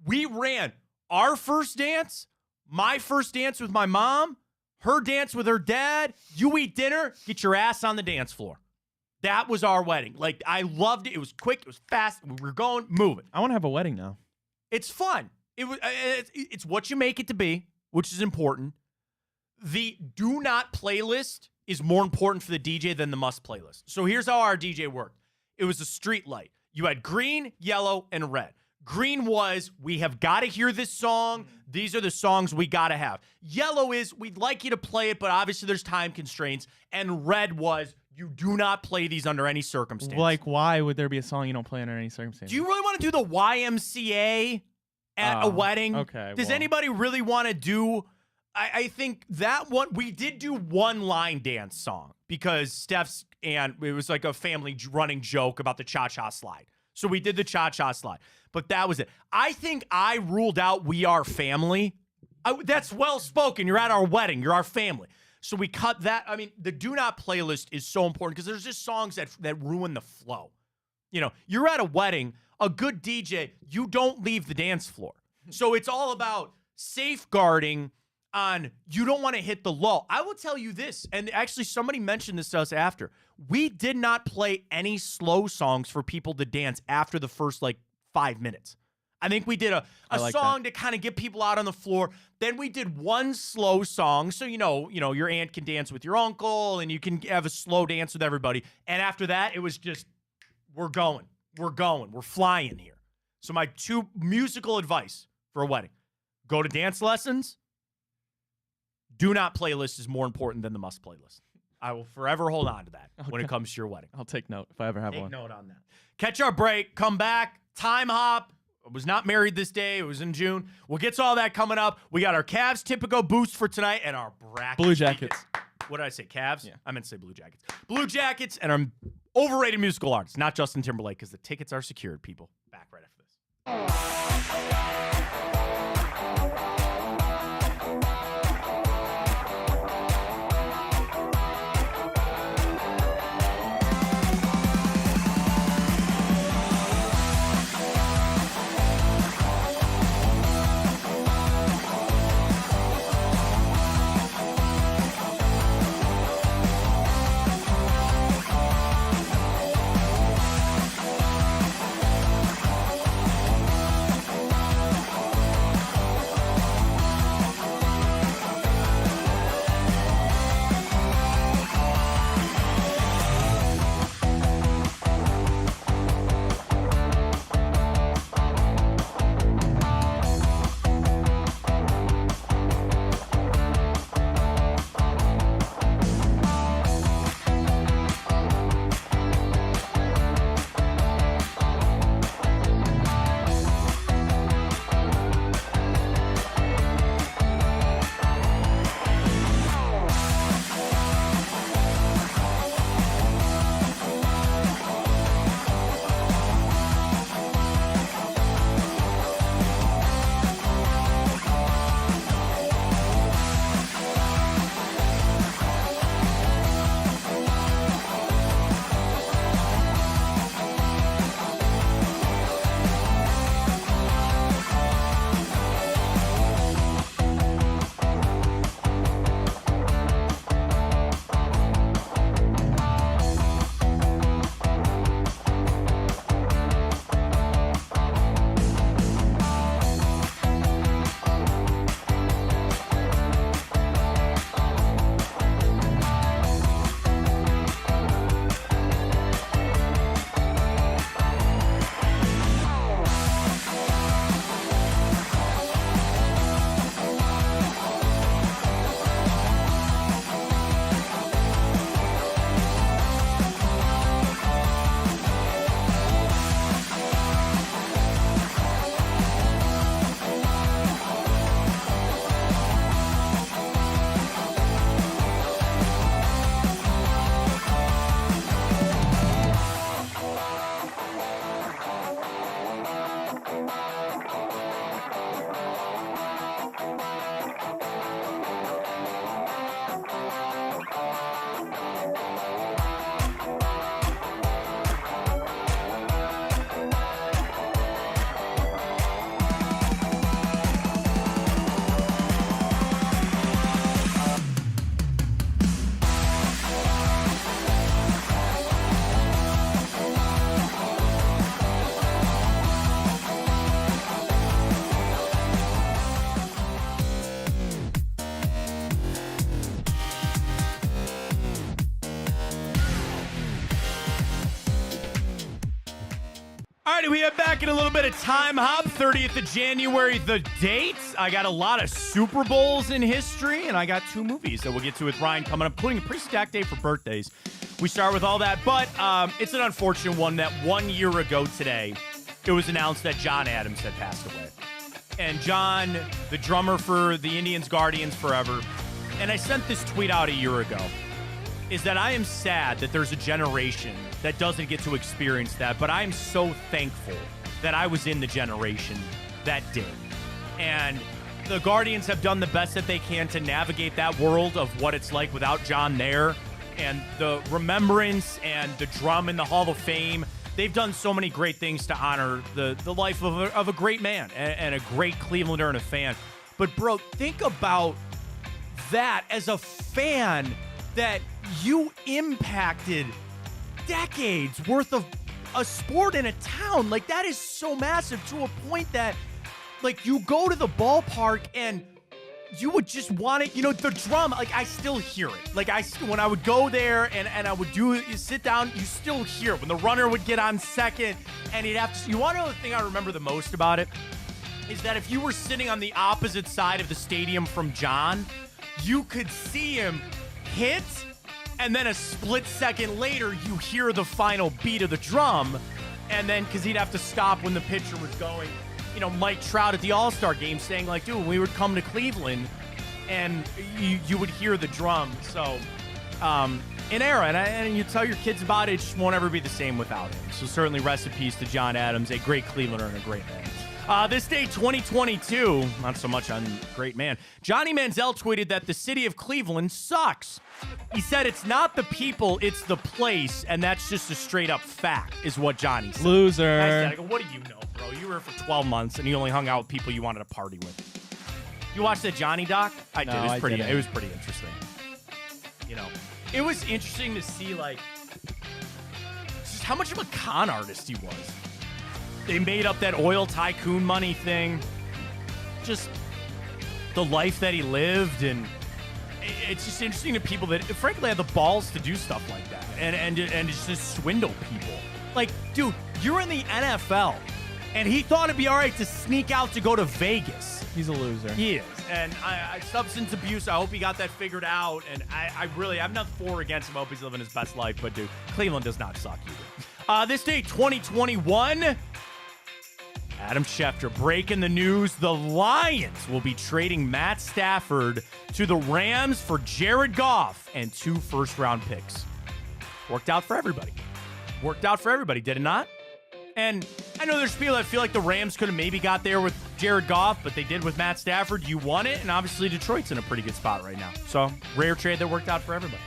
We ran our first dance, my first dance with my mom, her dance with her dad. You eat dinner, get your ass on the dance floor. That was our wedding. Like, I loved it. It was quick. It was fast. We were going, moving. I want to have a wedding now. It's fun. It's what you make it to be, which is important. The do not playlist is more important for the DJ than the must playlist. So here's how our DJ worked. It was a street light. You had green, yellow, and red. Green was, we have got to hear this song. These are the songs we got to have. Yellow is, we'd like you to play it, but obviously there's time constraints. And red was, you do not play these under any circumstance. Like, why would there be a song you don't play under any circumstance? Do you really want to do the YMCA at a wedding? Okay. Does anybody really want to do... I think that one, we did do one line dance song because Steph's, and it was like a family running joke about the cha-cha slide. So we did the cha-cha slide, but that was it. I think I ruled out We Are Family. That's well spoken. You're at our wedding. You're our family. So we cut that. I mean, the do not playlist is so important because there's just songs that ruin the flow. You know, you're at a wedding, a good DJ, you don't leave the dance floor. So it's all about safeguarding on you don't want to hit the lull. I will tell you this, and actually somebody mentioned this to us after. We did not play any slow songs for people to dance after the first 5 minutes. I think we did a song to kind of get people out on the floor. Then we did one slow song. So, you know, your aunt can dance with your uncle and you can have a slow dance with everybody. And after that, it was just, we're going, we're flying here. So my 2 musical advice for a wedding, go to dance lessons. Do not playlist is more important than the must playlist. I will forever hold on to that when it comes to your wedding. I'll take note if I ever have one. Take note on that. Catch our break. Come back. Time hop. I was not married this day. It was in June. We'll get to all that coming up. We got our Cavs Typico boost for tonight and our bracket. Blue Jackets. What did I say? Cavs? Yeah. I meant to say Blue Jackets. Blue Jackets and our overrated musical artists, not Justin Timberlake, because the tickets are secured, people. Back right after this. right, we have back in a little bit of time hop. 30th of January, the date. I got a lot of Super Bowls in history, and I got 2 movies that we'll get to with Ryan coming up, including a pretty stacked day for birthdays. We start with all that, but it's an unfortunate one that 1 year ago today, it was announced that John Adams had passed away. And John, the drummer for the Indians Guardians Forever, and I sent this tweet out a year ago, is that I am sad that there's a generation that doesn't get to experience that, but I'm so thankful that I was in the generation that did. And the Guardians have done the best that they can to navigate that world of what it's like without John there, and the remembrance and the drum in the Hall of Fame. They've done so many great things to honor the life of a great man and a great Clevelander and a fan. But, bro, think about that as a fan, that you impacted decades worth of a sport in a town. Like, that is so massive, to a point that, like, you go to the ballpark and you would just want it, the drum, like, I still hear it. Like, when I would go there and I would sit down, you still hear it. When the runner would get on second and he'd have to, you want to know the thing I remember the most about it? Is that if you were sitting on the opposite side of the stadium from John, you could see him hit, and then a split second later, you hear the final beat of the drum, and then, because he'd have to stop when the pitcher was going, Mike Trout at the All-Star game saying, like, dude, we would come to Cleveland, and you would hear the drum. So, an era, and you tell your kids about it, it just won't ever be the same without him. So certainly rest in peace to John Adams, a great Clevelander and a great man. This day, 2022, not so much on great man. Johnny Manziel tweeted that the city of Cleveland sucks. He said it's not the people, it's the place, and that's just a straight-up fact, is what Johnny said. Loser. I go, what do you know, bro? You were here for 12 months, and you only hung out with people you wanted to party with. You watched the Johnny doc? I did. It was pretty interesting. It was interesting to see, like, just how much of a con artist he was. They made up that oil tycoon money thing. Just the life that he lived, and it's just interesting to people that, frankly, have the balls to do stuff like that and just swindle people. Like, dude, you're in the NFL, and he thought it'd be all right to sneak out to go to Vegas. He's a loser. He is. And substance abuse, I hope he got that figured out. And I'm not for or against him. I hope he's living his best life. But, dude, Cleveland does not suck either. This day, 2021... Adam Schefter breaking the news. The Lions will be trading Matt Stafford to the Rams for Jared Goff and 2 first-round picks. Worked out for everybody. Did it not? And I know there's people that feel like the Rams could have maybe got there with Jared Goff, but they did with Matt Stafford. You won it, and obviously Detroit's in a pretty good spot right now. So, rare trade that worked out for everybody.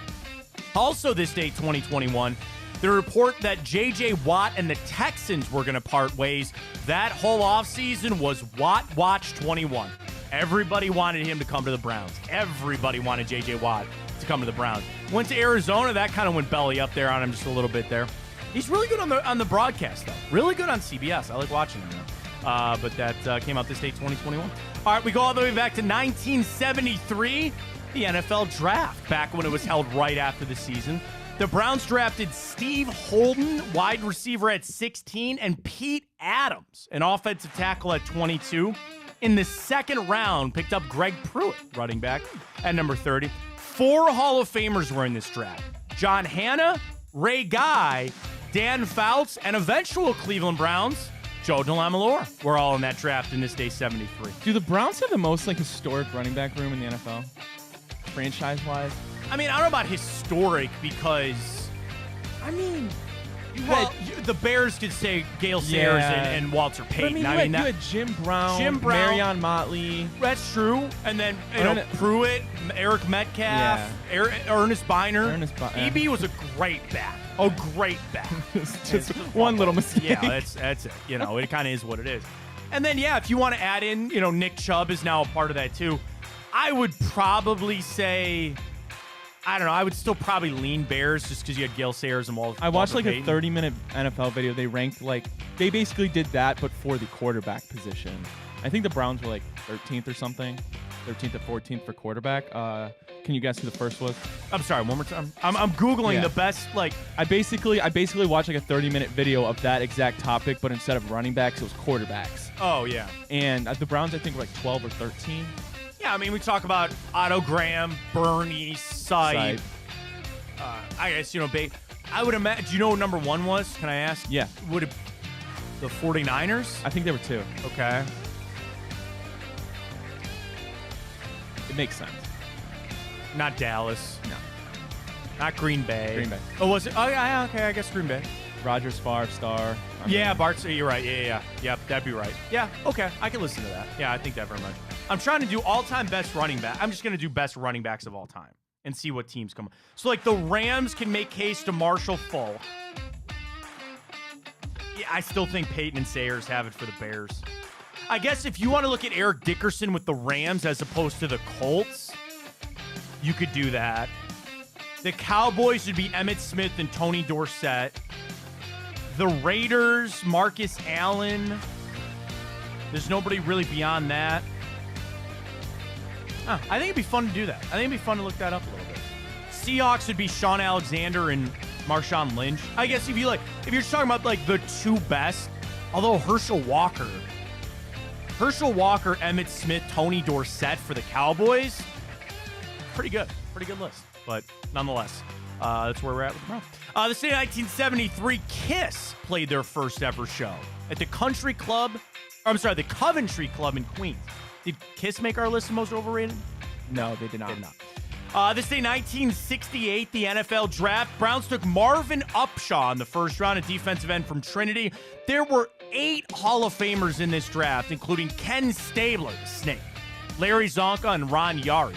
Also this day, 2021, the report that J.J. Watt and the Texans were going to part ways. That whole offseason was Watt Watch 21. Everybody wanted him to come to the Browns. Everybody wanted J.J. Watt to come to the Browns. Went to Arizona. That kind of went belly up there on him just a little bit there. He's really good on the broadcast, though. Really good on CBS. I like watching him, though. But that came out this day, 2021. All right, we go all the way back to 1973, the NFL draft, back when it was held right after the season. The Browns drafted Steve Holden, wide receiver at 16, and Pete Adams, an offensive tackle at 22. In the second round, picked up Greg Pruitt, running back, at number 30. 4 Hall of Famers were in this draft. John Hanna, Ray Guy, Dan Fouts, and eventual Cleveland Browns, Joe DeLamielleure, were all in that draft in this day 73. Do the Browns have the most historic running back room in the NFL, franchise-wise? I mean, I don't know about historic because, the Bears could say Gale Sayers and Walter Payton. You had Jim Brown, Marion Motley. That's true. And then, Pruitt, Eric Metcalf, Ernest Biner. EB was a great back. Just one little mistake. Yeah, that's it. It kind of is what it is. And then, if you want to add in, Nick Chubb is now a part of that too. I would probably say... I don't know. I would still probably lean Bears just because you had Gale Sayers and Walter. I watched a Payton. 30-minute NFL video. They ranked they basically did that, but for the quarterback position. I think the Browns were 13th or something, 13th or 14th for quarterback. Can you guess who the first was? I'm sorry, one more time. I'm Googling the best, like... I basically watched like a 30-minute video of that exact topic, but instead of running backs, it was quarterbacks. Oh, yeah. And the Browns, I think, were like 12 or 13. Yeah, I mean, we talk about Otto Graham, Bernie, Sipe. I guess, I would imagine... Do you know what number 1 was? Can I ask? Yeah. Would it... The 49ers? I think there were 2. Okay. It makes sense. Not Dallas. No. Not Green Bay. Green Bay. Oh, was it? Oh, yeah, okay, I guess Green Bay. Rodgers, Favre, Starr. Yeah, Bart, you're right. Yeah. Yep, that'd be right. Yeah, okay, I can listen to that. Yeah, I think that very much. I'm trying to do all-time best running back. I'm just going to do best running backs of all time and see what teams come. So, like, the Rams can make case to Marshall Falk. Yeah, I still think Peyton and Sayers have it for the Bears. I guess if you want to look at Eric Dickerson with the Rams as opposed to the Colts, you could do that. The Cowboys would be Emmitt Smith and Tony Dorsett. The Raiders, Marcus Allen. There's nobody really beyond that. I think it'd be fun to do that. I think it'd be fun to look that up a little bit. Seahawks would be Sean Alexander and Marshawn Lynch. I guess if you're just talking about like the 2 best, although Herschel Walker, Emmitt Smith, Tony Dorsett for the Cowboys, pretty good list. But nonetheless, that's where we're at with the Browns. This day in 1973, Kiss played their first ever show at the Coventry Club in Queens. Did Kiss make our list of most overrated? No, they did not. This day, 1968, the NFL draft. Browns took Marvin Upshaw in the first round, a defensive end from Trinity. There were 8 Hall of Famers in this draft, including Ken Stabler, the Snake, Larry Zonka, and Ron Yari.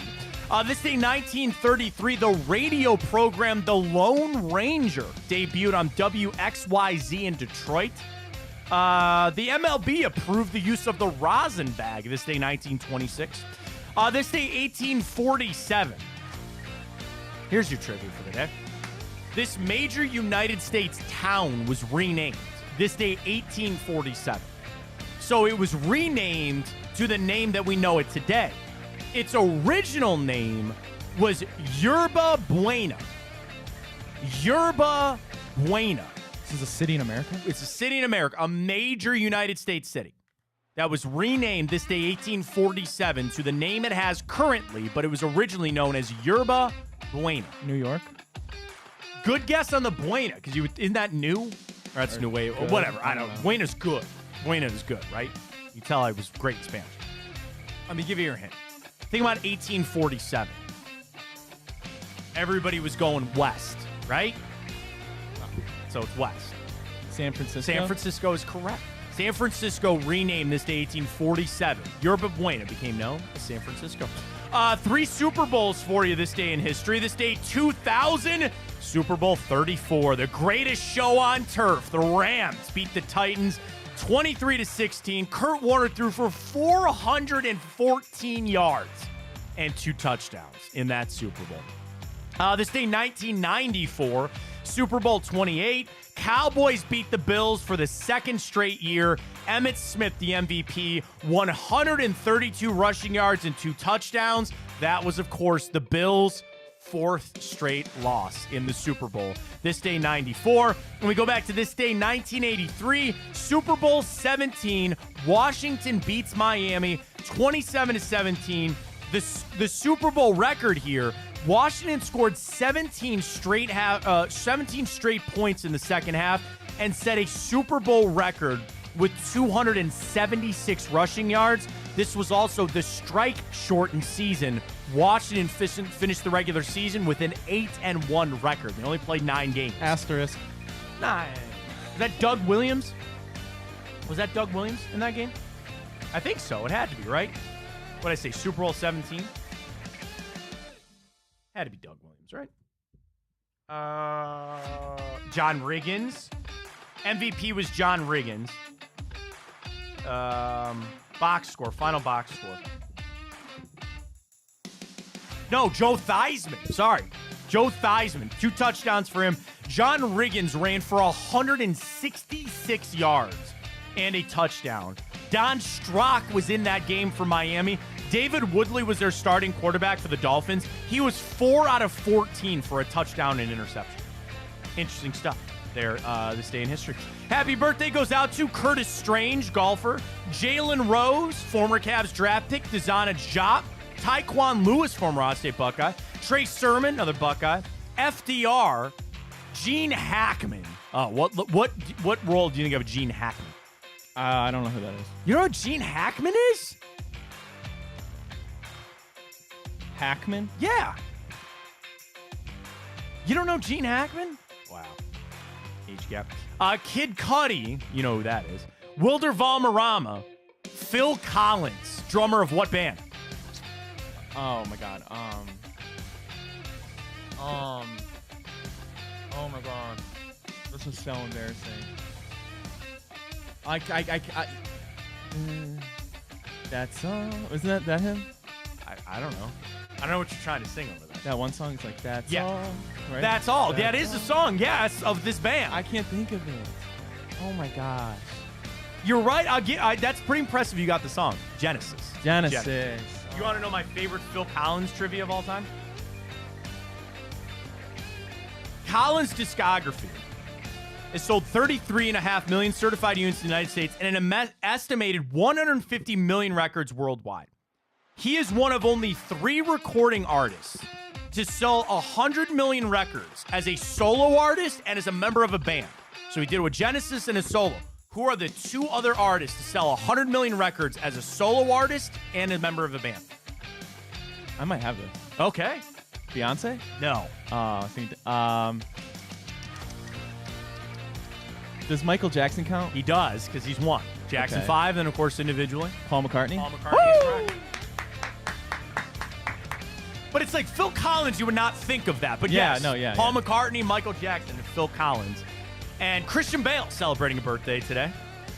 This day, 1933, the radio program The Lone Ranger debuted on WXYZ in Detroit. The MLB approved the use of the rosin bag this day, 1926. This day, 1847. Here's your trivia for the day. This major United States town was renamed this day, 1847. So it was renamed to the name that we know it today. Its original name was Yerba Buena. Yerba Buena. This is a city in America? It's a city in America, a major United States city that was renamed this day, 1847, to the name it has currently, but it was originally known as Yerba Buena. New York? Good guess on the Buena, because isn't that new? Or that's new way. Good. Whatever, I don't know. Buena's good. Buena is good, right? You tell I was great in Spanish. Let me give you your hint. Think about 1847. Everybody was going west, right? So it's west. San Francisco? San Francisco is correct. San Francisco renamed this day 1847. Yerba Buena became known as San Francisco. 3 Super Bowls for you this day in history. This day 2000, Super Bowl 34, the greatest show on turf. The Rams beat the Titans 23-16. Kurt Warner threw for 414 yards and 2 touchdowns in that Super Bowl. This day 1994, Super Bowl 28. Cowboys beat the Bills for the 2nd straight year. Emmitt Smith, the MVP, 132 rushing yards and 2 touchdowns. That was, of course, the Bills' 4th straight loss in the Super Bowl. This day, 94. When we go back to this day, 1983, Super Bowl 17. Washington beats Miami 27-17. The Super Bowl record here, Washington scored 17 straight points in the second half and set a Super Bowl record with 276 rushing yards. This was also the strike-shortened season. Washington finished the regular season with an 8-1 record. They only played 9 games. Asterisk. 9. Was that Doug Williams? Was that Doug Williams in that game? I think so. It had to be, right? What did I say, Super Bowl 17? Had to be Doug Williams, right? John Riggins. MVP was John Riggins. Final box score. No, Joe Theismann. Sorry. Joe Theismann. 2 touchdowns for him. John Riggins ran for 166 yards and a touchdown. Don Strock was in that game for Miami. David Woodley was their starting quarterback for the Dolphins. He was 4 out of 14 for a touchdown and interception. Interesting stuff there this day in history. Happy birthday goes out to Curtis Strange, golfer. Jalen Rose, former Cavs draft pick. Dazana Diop. Tyquan Lewis, former Ohio State Buckeye. Trey Sermon, another Buckeye. FDR. Gene Hackman. What role do you think of Gene Hackman? I don't know who that is. You know what Gene Hackman is? Hackman? Yeah. You don't know Gene Hackman? Wow. Age gap. Kid Cudi, you know who that is. Wilder Valderrama. Phil Collins, drummer of what band? Oh my god. Oh my god. This is so embarrassing. That song, isn't that him? I don't know. I don't know what you're trying to sing over there. That one song is like that song, right? That's all. That is the song, yes, of this band. I can't think of it. Oh my gosh. You're right. That's pretty impressive. You got the song. Genesis. Genesis. You want to know my favorite Phil Collins trivia of all time? Collins' discography has sold 33.5 million certified units in the United States and an estimated 150 million records worldwide. He is one of only 3 recording artists to sell 100 million records as a solo artist and as a member of a band. So he did it with Genesis and a solo. Who are the 2 other artists to sell 100 million records as a solo artist and a member of a band? I might have this. Okay. Beyonce? No. I think. Does Michael Jackson count? He does, because he's one. Jackson Okay. 5, then of course individually. Paul McCartney? Paul McCartney is correct. But it's like Phil Collins, you would not think of that. But yes, Paul McCartney, Michael Jackson, and Phil Collins. And Christian Bale celebrating a birthday today.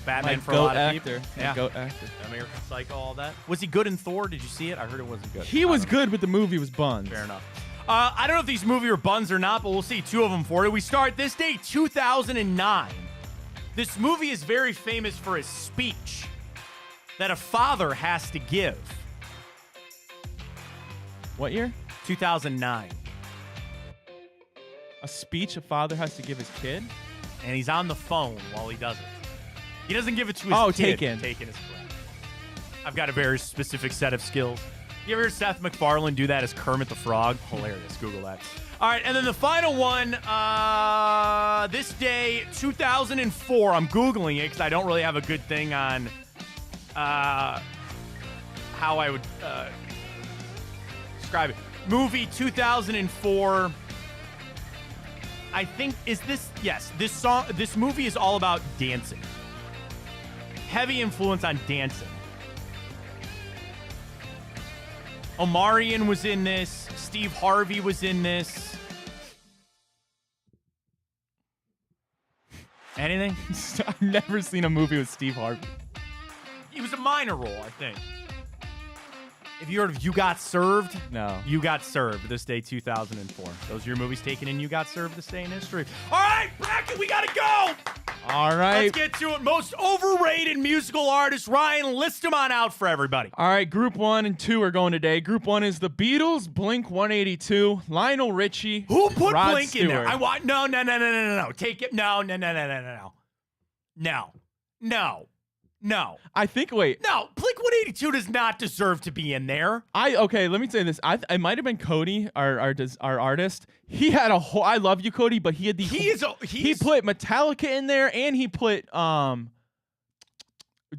Batman for a lot of people. Yeah. Goat actor. American Psycho, all that. Was he good in Thor? Did you see it? I heard it wasn't good. He was good, but the movie was Buns. Fair enough. I don't know if these movies are buns or not, but we'll see 2 of them for you. We start this day, 2009. This movie is very famous for his speech that a father has to give. What year? 2009. A speech a father has to give his kid? And he's on the phone while he does it. He doesn't give it to his kid. Taken. Taken is correct. I've got a very specific set of skills. You ever hear Seth MacFarlane do that as Kermit the Frog? Hilarious. Google that. All right, and then the final one, this day, 2004. I'm Googling it because I don't really have a good thing on how I would describe it. Movie 2004. I think, this movie is all about dancing. Heavy influence on dancing. Omarion was in this. Steve Harvey was in this. Anything? I've never seen a movie with Steve Harvey. He was a minor role, I think. Have you heard of You Got Served? No. You Got Served, this day 2004. Those are your movies taken in You Got Served this day in history. All right, bracket, we gotta go! All right. Let's get to it. Most overrated musical artists. Ryan, list them on out for everybody. All right, Group 1 and 2 are going today. Group 1 is the Beatles, Blink-182, Lionel Richie, Who put Rod Blink Stewart. in there? No. Take it. No. I think, wait. No, Blink-182 does not deserve to be in there. Okay, let me say this. It might have been Cody, our artist. He had a whole, I love you, Cody, but he had he put Metallica in there, and he put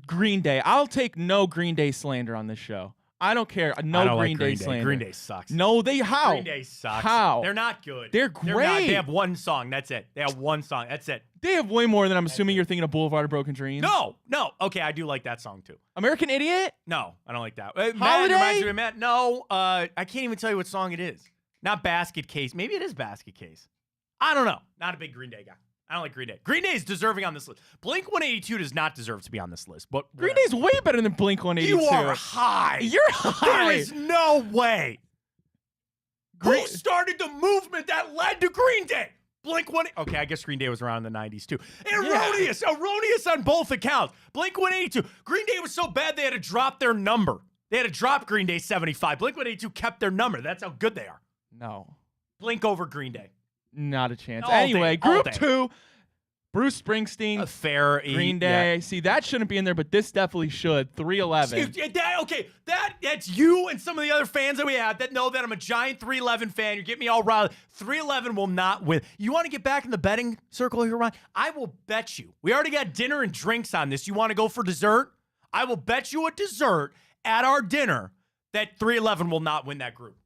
Green Day. I'll take no Green Day slander on this show. I don't care. No Green Day slander. Green Day sucks. No, how? Green Day sucks. How? They're not good. They're great. They have one song. That's it. They have one song. That's it. They have way more than I'm assuming you're thinking of Boulevard of Broken Dreams. No. Okay, I do like that song too. American Idiot? No, I don't like that. Holiday? Matt reminds me of Matt. No, I can't even tell you what song it is. Not Basket Case. Maybe it is Basket Case. I don't know. Not a big Green Day guy. I don't like Green Day. Green Day is deserving on this list. Blink-182 does not deserve to be on this list. But Green Day's way better than Blink-182. You are high. You're high. There is no way. Who started the movement that led to Green Day? Blink-182. Okay, I guess Green Day was around in the 90s too. Erroneous on both accounts. Blink-182. Green Day was so bad they had to drop their number. They had to drop Green Day 75. Blink-182 kept their number. That's how good they are. No. Blink over Green Day. Not a chance. All day, Anyway, all Group day. 2, Bruce Springsteen, Fair. Green Day. Yeah. See, that shouldn't be in there, but this definitely should. 311. That's you and some of the other fans that we have that know that I'm a giant 311 fan. You're getting me all riled. 311 will not win. You want to get back in the betting circle here, Ryan? I will bet you. We already got dinner and drinks on this. You want to go for dessert? I will bet you a dessert at our dinner that 311 will not win that group.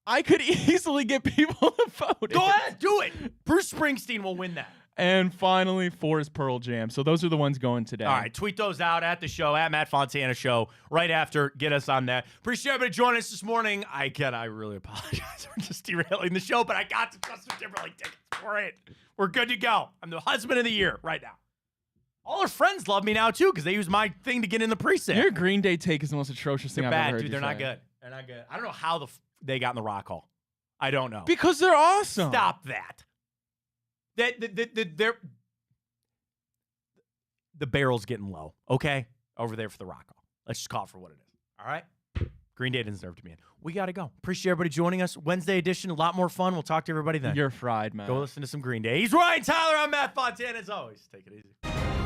I could easily get people to vote. Go ahead, do it. Bruce Springsteen will win that. And finally, 4 is Pearl Jam. So those are the ones going today. All right, tweet those out at the show, at Matt Fontana Show, right after. Get us on that. Appreciate everybody joining us this morning. I really apologize for just derailing the show, but I got the Justin Timberlake tickets for it. We're good to go. I'm the husband of the year right now. All our friends love me now, too, because they use my thing to get in the precinct. Your Green Day take is the most atrocious thing They're I've bad, ever heard dude. you They're not say. good. They're not good. I don't know how they got in the Rock Hall. I don't know. Because they're awesome. Stop that. The barrel's getting low, okay? Over there for the Rock Hall. Let's just call it for what it is. All right? Green Day didn't deserve to be in. We got to go. Appreciate everybody joining us. Wednesday edition, a lot more fun. We'll talk to everybody then. You're fried, man. Go listen to some Green Day. He's Ryan Tyler. I'm Matt Fontana. As always, take it easy.